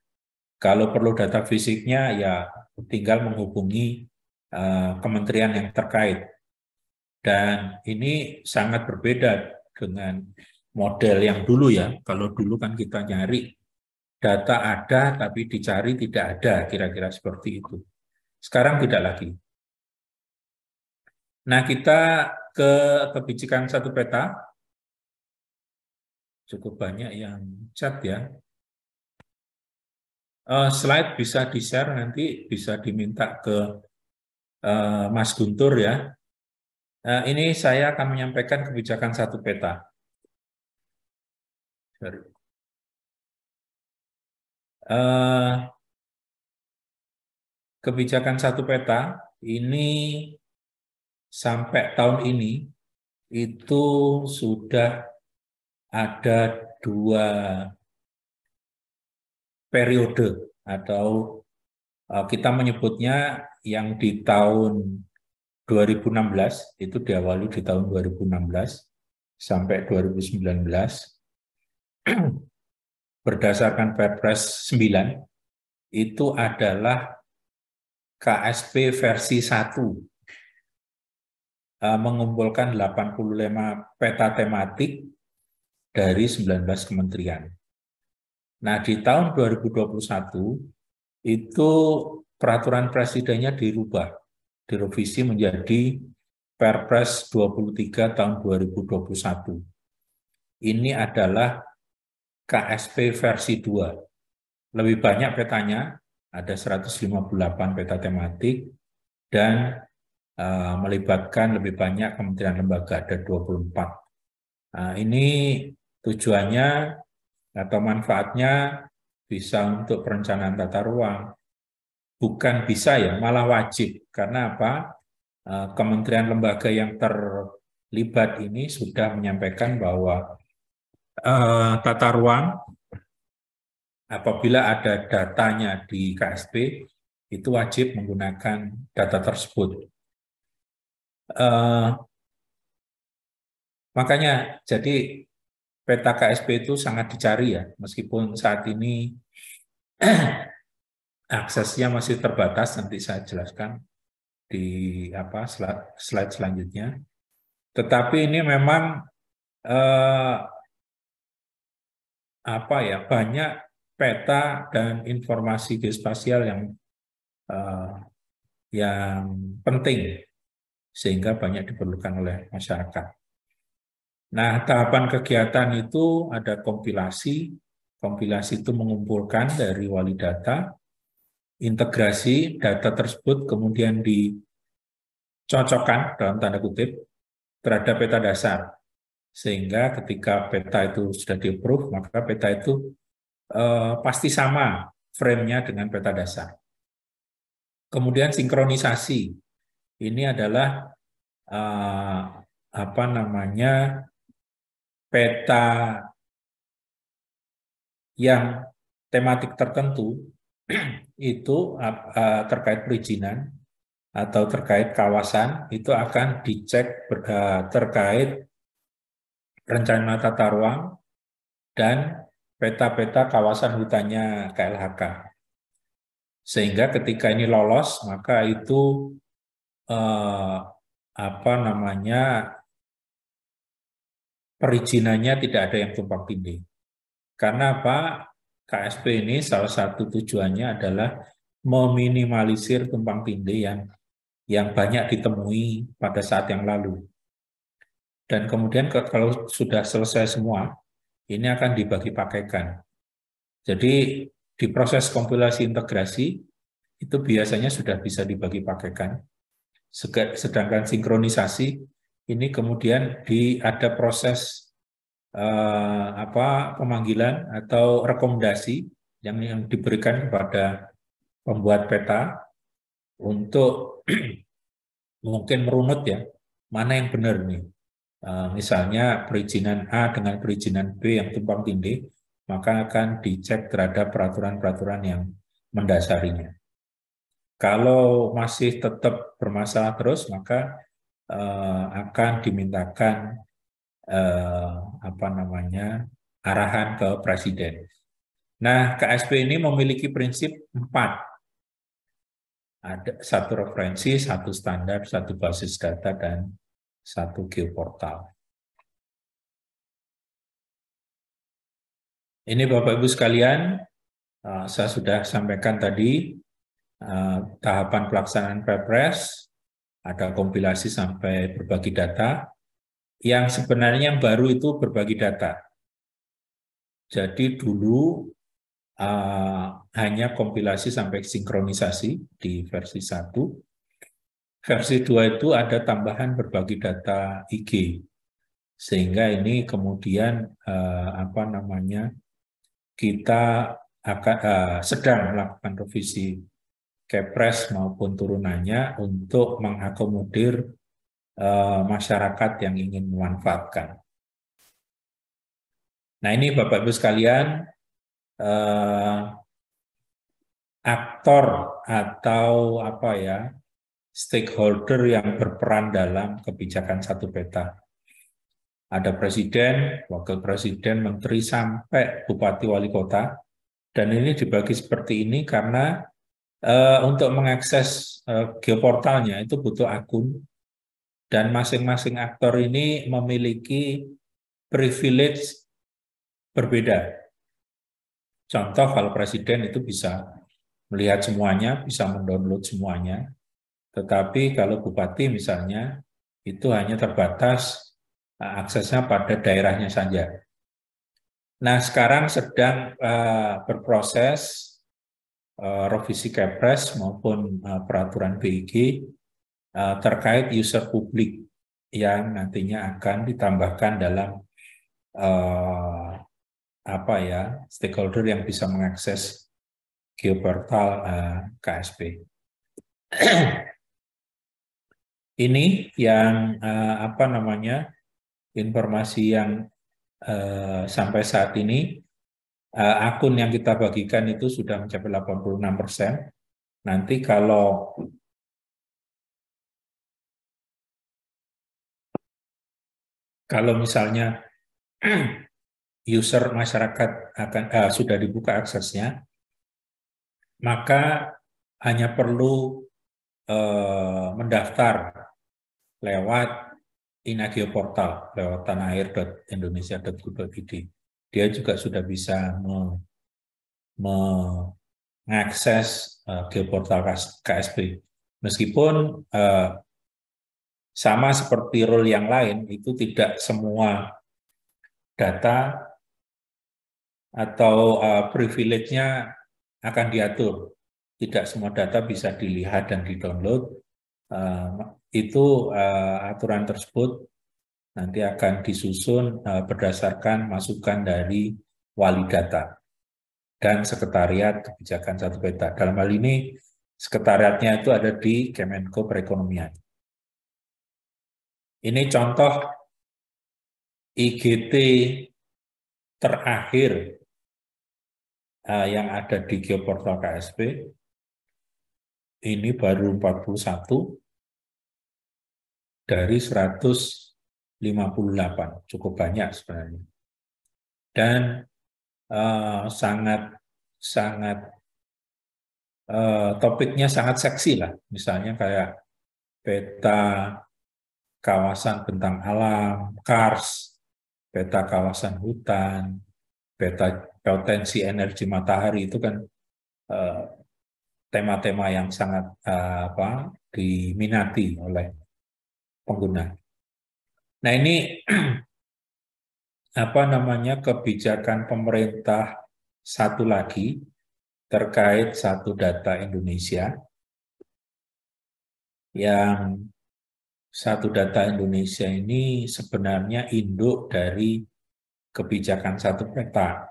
Kalau perlu data fisiknya, ya tinggal menghubungi kementerian yang terkait. Dan ini sangat berbeda dengan model yang dulu ya. Kalau dulu kan kita nyari data ada tapi dicari tidak ada, kira-kira seperti itu. Sekarang tidak lagi. Nah, kita ke kebijakan satu peta. Cukup banyak yang chat ya. Slide bisa di-share, nanti bisa diminta ke Mas Guntur ya. Ini saya akan menyampaikan kebijakan satu peta. Kebijakan satu peta ini sampai tahun ini itu sudah ada 2 periode, atau kita menyebutnya yang di tahun 2016, itu diawali di tahun 2016 sampai 2019, berdasarkan Perpres 9, itu adalah KSP versi 1. mengumpulkan 85 peta tematik dari 19 kementerian. Nah, di tahun 2021 itu peraturan presidennya direvisi menjadi Perpres 23 tahun 2021. Ini adalah KSP versi 2. Lebih banyak petanya, ada 158 peta tematik, dan melibatkan lebih banyak kementerian lembaga, ada 24. Nah, ini tujuannya atau manfaatnya bisa untuk perencanaan tata ruang. Bukan bisa ya, malah wajib. Karena apa? Kementerian lembaga yang terlibat ini sudah menyampaikan bahwa tata ruang apabila ada datanya di KSP itu wajib menggunakan data tersebut. Makanya jadi peta KSP itu sangat dicari ya, meskipun saat ini aksesnya masih terbatas, nanti saya jelaskan di slide selanjutnya. Tetapi ini memang banyak peta dan informasi geospasial yang penting sehingga banyak diperlukan oleh masyarakat. Nah, tahapan kegiatan itu ada kompilasi. Kompilasi itu mengumpulkan dari wali data, integrasi data tersebut kemudian dicocokkan dalam tanda kutip terhadap peta dasar. Sehingga ketika peta itu sudah di-approve, maka peta itu pasti sama frame-nya dengan peta dasar. Kemudian sinkronisasi. Ini adalah peta yang tematik tertentu itu terkait perizinan atau terkait kawasan itu akan dicek terkait rencana tata ruang dan peta-peta kawasan hutannya KLHK. Sehingga ketika ini lolos, maka itu perizinannya tidak ada yang tumpang tindih. Karena apa? KSP ini salah satu tujuannya adalah meminimalisir tumpang tindih yang banyak ditemui pada saat yang lalu. Dan kemudian kalau sudah selesai semua, ini akan dibagi pakaikan. Jadi di proses kompilasi integrasi itu biasanya sudah bisa dibagi pakaikan. Sedangkan sinkronisasi ini kemudian ada proses pemanggilan atau rekomendasi yang diberikan kepada pembuat peta untuk mungkin merunut ya, mana yang benar nih. Misalnya perizinan A dengan perizinan B yang tumpang tindih, maka akan dicek terhadap peraturan-peraturan yang mendasarinya. Kalau masih tetap bermasalah terus, maka akan dimintakan arahan ke presiden. Nah, KSP ini memiliki prinsip 4. Ada 1 referensi, 1 standar, 1 basis data, dan 1 geoportal. Ini Bapak Ibu sekalian, saya sudah sampaikan tadi tahapan pelaksanaan Perpres, ada kompilasi sampai berbagi data. Yang sebenarnya yang baru itu berbagi data. Jadi dulu hanya kompilasi sampai sinkronisasi di versi 1. Versi 2 itu ada tambahan berbagi data IG. Sehingga ini kemudian kita akan sedang melakukan revisi Kepres maupun turunannya untuk mengakomodir masyarakat yang ingin memanfaatkan. Nah, ini Bapak Ibu sekalian, aktor atau stakeholder yang berperan dalam kebijakan satu peta. Ada presiden, wakil presiden, menteri, sampai bupati wali kota. Dan ini dibagi seperti ini karena untuk mengakses geoportalnya itu butuh akun. Dan masing-masing aktor ini memiliki privilege berbeda. Contoh kalau presiden itu bisa melihat semuanya, bisa mendownload semuanya. Tetapi kalau bupati misalnya, itu hanya terbatas aksesnya pada daerahnya saja. Nah, sekarang sedang berproses revisi Kepres maupun peraturan BIG terkait user publik yang nantinya akan ditambahkan dalam stakeholder yang bisa mengakses geoportal KSP. Ini yang informasi yang sampai saat ini akun yang kita bagikan itu sudah mencapai 86%. Nanti kalau misalnya user masyarakat sudah dibuka aksesnya, maka hanya perlu mendaftar lewat Inagio Portal, lewat tanahir.indonesia.go.id. Dia juga sudah bisa mengakses geoportal KSP. Meskipun sama seperti role yang lain, itu tidak semua data atau privilege-nya akan diatur. Tidak semua data bisa dilihat dan di-download. Itu aturan tersebut nanti akan disusun berdasarkan masukan dari wali data dan sekretariat kebijakan satu peta. Dalam hal ini, sekretariatnya itu ada di Kemenko Perekonomian. Ini contoh IGT terakhir yang ada di geoportal KSP. Ini baru 41 dari 158, cukup banyak sebenarnya. Dan topiknya sangat seksi lah, misalnya kayak peta kawasan bentang alam, KARS, peta kawasan hutan, peta potensi energi matahari, itu kan tema-tema yang sangat diminati oleh pengguna. Nah, ini kebijakan pemerintah satu lagi terkait satu data Indonesia, yang satu data Indonesia ini sebenarnya induk dari kebijakan satu peta.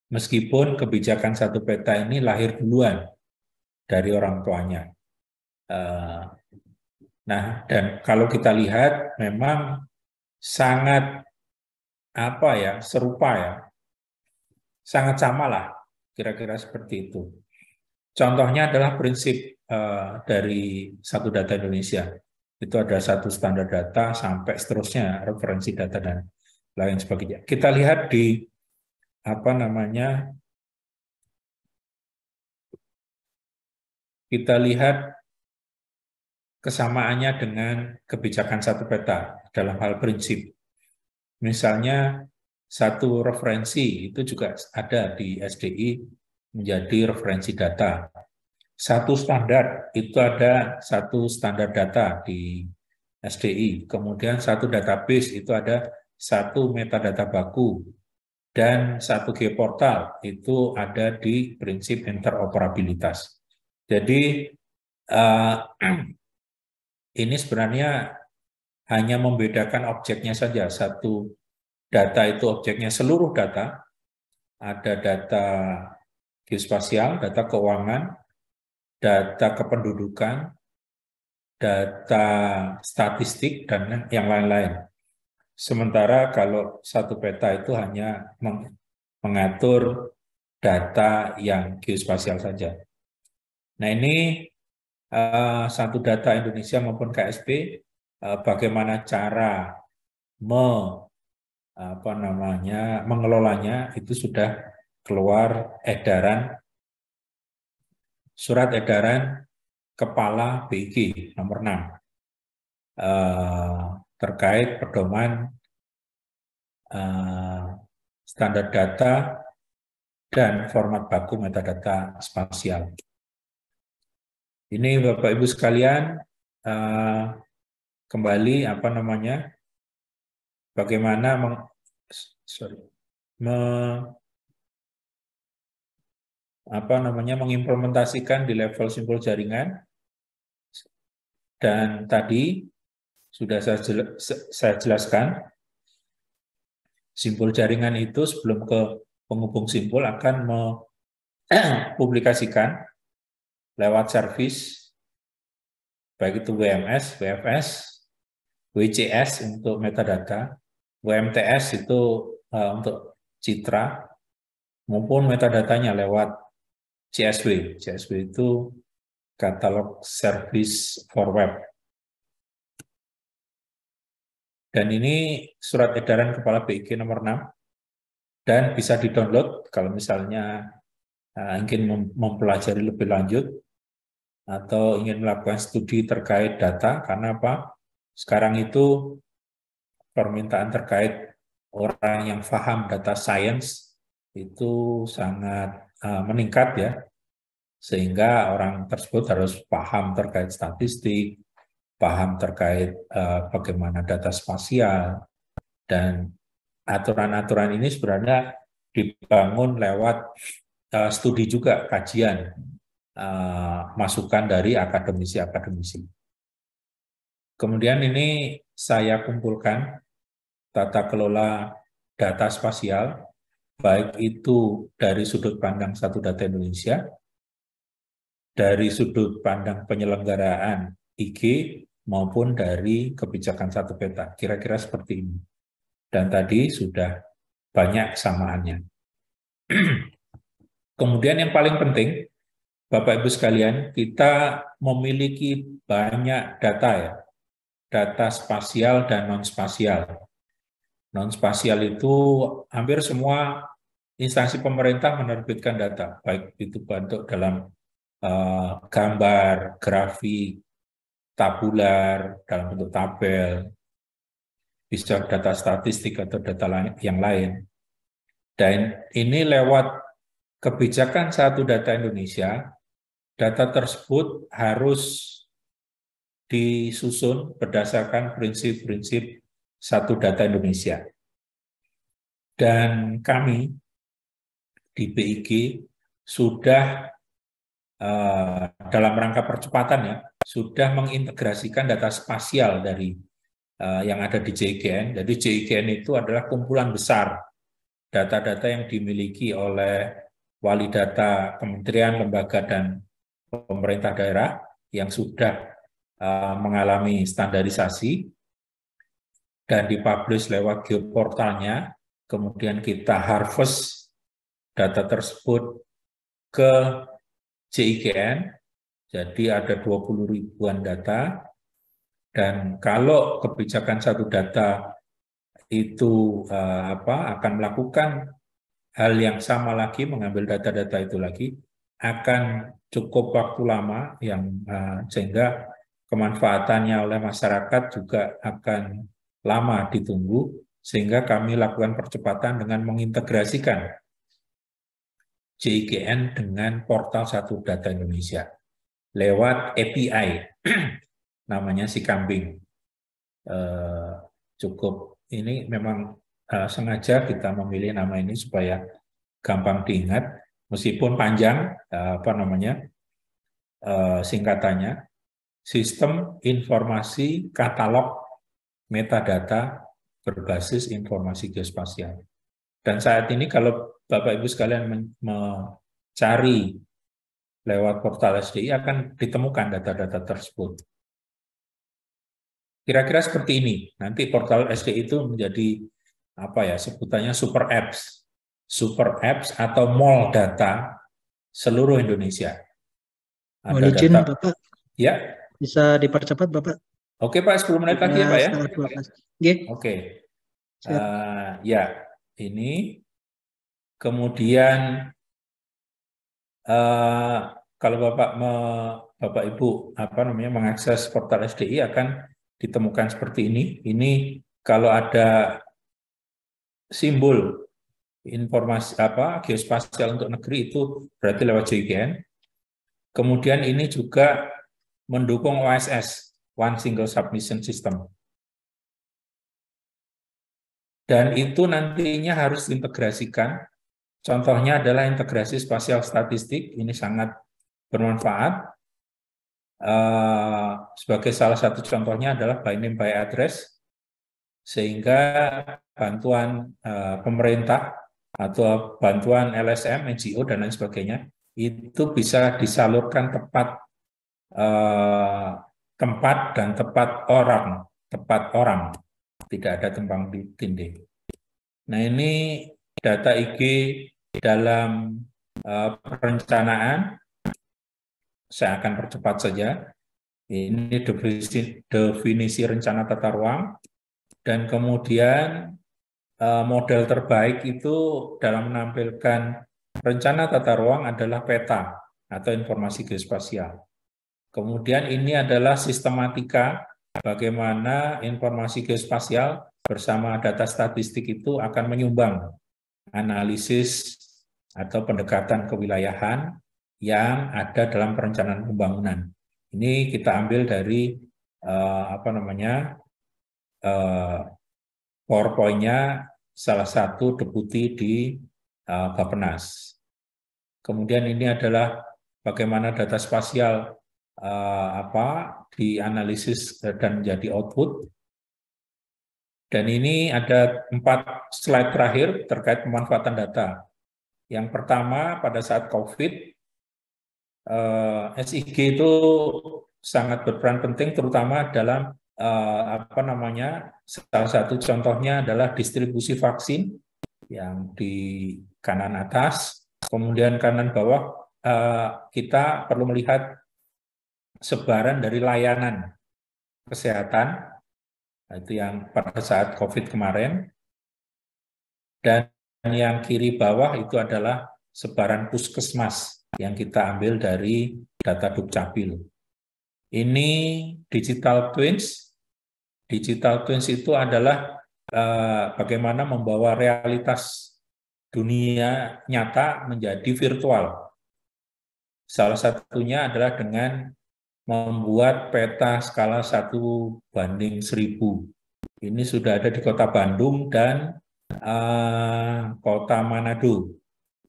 Meskipun kebijakan satu peta ini lahir duluan dari orang tuanya. Nah, dan kalau kita lihat memang sangat serupa ya, sangat sama lah, kira-kira seperti itu. Contohnya adalah prinsip dari satu data Indonesia. Itu ada satu standar data sampai seterusnya, referensi data dan lain sebagainya. Kita lihat di kita lihat kesamaannya dengan kebijakan satu peta dalam hal prinsip. Misalnya satu referensi itu juga ada di SDI menjadi referensi data. Satu standar itu ada satu standar data di SDI. Kemudian satu database itu ada satu metadata baku. Dan satu geoportal itu ada di prinsip interoperabilitas. Jadi ini sebenarnya hanya membedakan objeknya saja. Satu data itu objeknya seluruh data. Ada data geospasial, data keuangan, data kependudukan, data statistik, dan yang lain-lain. Sementara kalau satu peta itu hanya mengatur data yang geospasial saja. Nah, ini satu data Indonesia maupun KSP, bagaimana cara mengelolanya, itu sudah keluar surat edaran Kepala BIG nomor 6. terkait pedoman standar data dan format baku metadata spasial. Ini Bapak Ibu sekalian, kembali bagaimana mengimplementasikan di level simpul jaringan. Dan tadi sudah saya jelaskan, simpul jaringan itu sebelum ke penghubung simpul akan mempublikasikan lewat service, baik itu WMS, WFS, WCS untuk metadata, WMTS itu untuk citra, maupun metadatanya lewat CSW. CSW itu Catalog Service for Web. Dan ini surat edaran Kepala BIG nomor 6, dan bisa di-download kalau misalnya ingin mempelajari lebih lanjut atau ingin melakukan studi terkait data. Karena apa? Sekarang itu permintaan terkait orang yang paham data science itu sangat meningkat ya, sehingga orang tersebut harus paham terkait statistik, paham terkait bagaimana data spasial, dan aturan-aturan ini sebenarnya dibangun lewat studi juga, kajian, masukan dari akademisi-akademisi. Kemudian ini saya kumpulkan tata kelola data spasial, baik itu dari sudut pandang Satu Data Indonesia, dari sudut pandang penyelenggaraan IG, maupun dari kebijakan Satu Peta. Kira-kira seperti ini. Dan tadi sudah banyak kesamaannya. Kemudian yang paling penting, Bapak Ibu sekalian, kita memiliki banyak data ya, data spasial dan non-spasial. Non-spasial itu hampir semua instansi pemerintah menerbitkan data, baik itu bentuk dalam gambar, grafik, tabular, dalam bentuk tabel, bisa data statistik atau data yang lain. Dan ini lewat kebijakan Satu Data Indonesia, data tersebut harus disusun berdasarkan prinsip-prinsip Satu Data Indonesia. Dan kami di BIG sudah dalam rangka percepatan ya, sudah mengintegrasikan data spasial dari yang ada di JIGN. Jadi JIGN itu adalah kumpulan besar data-data yang dimiliki oleh wali data kementerian, lembaga, dan pemerintah daerah yang sudah mengalami standarisasi dan dipublish lewat geoportalnya. Kemudian kita harvest data tersebut ke JIGN, jadi ada 20 ribuan data, dan kalau kebijakan Satu Data itu akan melakukan hal yang sama lagi, mengambil data-data itu lagi, akan cukup waktu lama, yang sehingga kemanfaatannya oleh masyarakat juga akan lama ditunggu, sehingga kami lakukan percepatan dengan mengintegrasikan JIGN dengan portal Satu Data Indonesia lewat API, namanya Sikambing. Cukup, ini memang sengaja kita memilih nama ini supaya gampang diingat, meskipun panjang, singkatannya, Sistem Informasi Katalog Metadata Berbasis Informasi Geospasial. Dan saat ini kalau Bapak Ibu sekalian mencari lewat portal SDI akan ditemukan data-data tersebut. Kira-kira seperti ini. Nanti portal SDI itu menjadi sebutannya super apps. Super apps atau mall data seluruh Indonesia. Mohon izin Bapak. Ya. Bisa dipercepat Bapak? Oke Pak, 10 menit lagi ya Pak ya. Oke. Ya, ini kemudian kalau Bapak Ibu mengakses portal SDI akan ditemukan seperti ini. Ini kalau ada simbol informasi geospasial untuk negeri itu berarti lewat JGN. Kemudian ini juga mendukung OSS, One Single Submission System. Dan itu nantinya harus diintegrasikan. Contohnya adalah integrasi spasial statistik, ini sangat bermanfaat. Sebagai salah satu contohnya adalah by name by address, sehingga bantuan pemerintah atau bantuan LSM, NGO, dan lain sebagainya, itu bisa disalurkan tepat dan tepat orang, tidak ada tumpang tindih. Nah, ini data IG dalam perencanaan, saya akan percepat saja. Ini definisi rencana tata ruang, dan kemudian model terbaik itu dalam menampilkan rencana tata ruang adalah peta atau informasi geospasial. Kemudian ini adalah sistematika bagaimana informasi geospasial bersama data statistik itu akan menyumbang analisis atau pendekatan kewilayahan yang ada dalam perencanaan pembangunan. Ini kita ambil dari PowerPoint-nya salah satu deputi di Bappenas. Kemudian ini adalah bagaimana data spasial dianalisis dan menjadi output. Dan ini ada 4 slide terakhir terkait pemanfaatan data. Yang pertama, pada saat COVID, SIG itu sangat berperan penting, terutama dalam salah satu contohnya adalah distribusi vaksin yang di kanan atas, kemudian kanan bawah kita perlu melihat sebaran dari layanan kesehatan, itu yang pada saat COVID kemarin, dan yang kiri bawah itu adalah sebaran puskesmas yang kita ambil dari data Dukcapil. Ini digital twins. Digital twins itu adalah bagaimana membawa realitas dunia nyata menjadi virtual. Salah satunya adalah dengan membuat peta skala 1:1000. Ini sudah ada di Kota Bandung dan Kota Manado.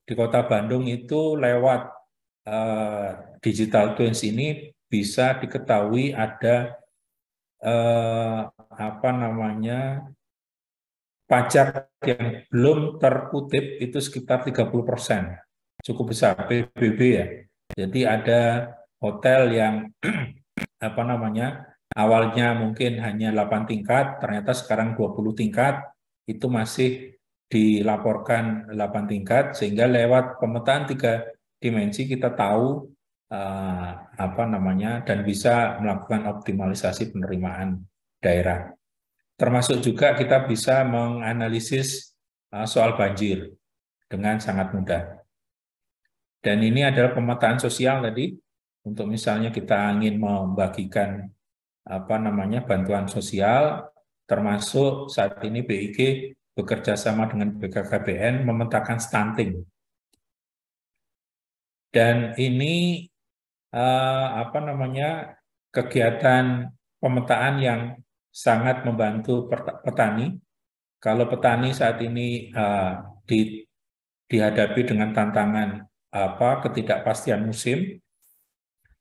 Di Kota Bandung itu lewat digital twins ini bisa diketahui ada pajak yang belum terkutip itu sekitar 30%. Cukup besar, PBB ya. Jadi ada hotel yang awalnya mungkin hanya 8 tingkat, ternyata sekarang 20 tingkat, itu masih dilaporkan 8 tingkat, sehingga lewat pemetaan 3 dimensi kita tahu dan bisa melakukan optimalisasi penerimaan daerah. Termasuk juga kita bisa menganalisis soal banjir dengan sangat mudah. Dan ini adalah pemetaan sosial tadi, untuk misalnya kita ingin membagikan bantuan sosial, termasuk saat ini BIG bekerja sama dengan BKKBN memetakan stunting. Dan ini kegiatan pemetaan yang sangat membantu petani. Kalau petani saat ini dihadapi dengan tantangan ketidakpastian musim,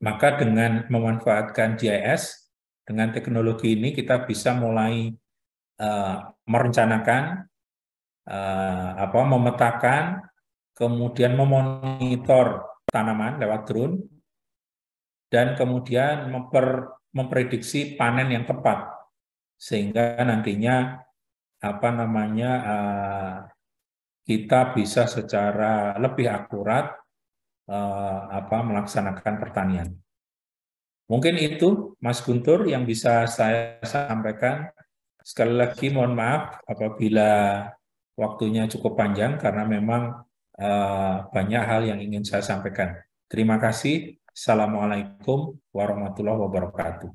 maka dengan memanfaatkan GIS, dengan teknologi ini kita bisa mulai merencanakan, memetakan, kemudian memonitor tanaman lewat drone, dan kemudian memprediksi panen yang tepat, sehingga nantinya kita bisa secara lebih akurat melaksanakan pertanian. Mungkin itu, Mas Guntur, yang bisa saya sampaikan. Sekali lagi mohon maaf apabila waktunya cukup panjang, karena memang banyak hal yang ingin saya sampaikan. Terima kasih. Assalamualaikum warahmatullahi wabarakatuh.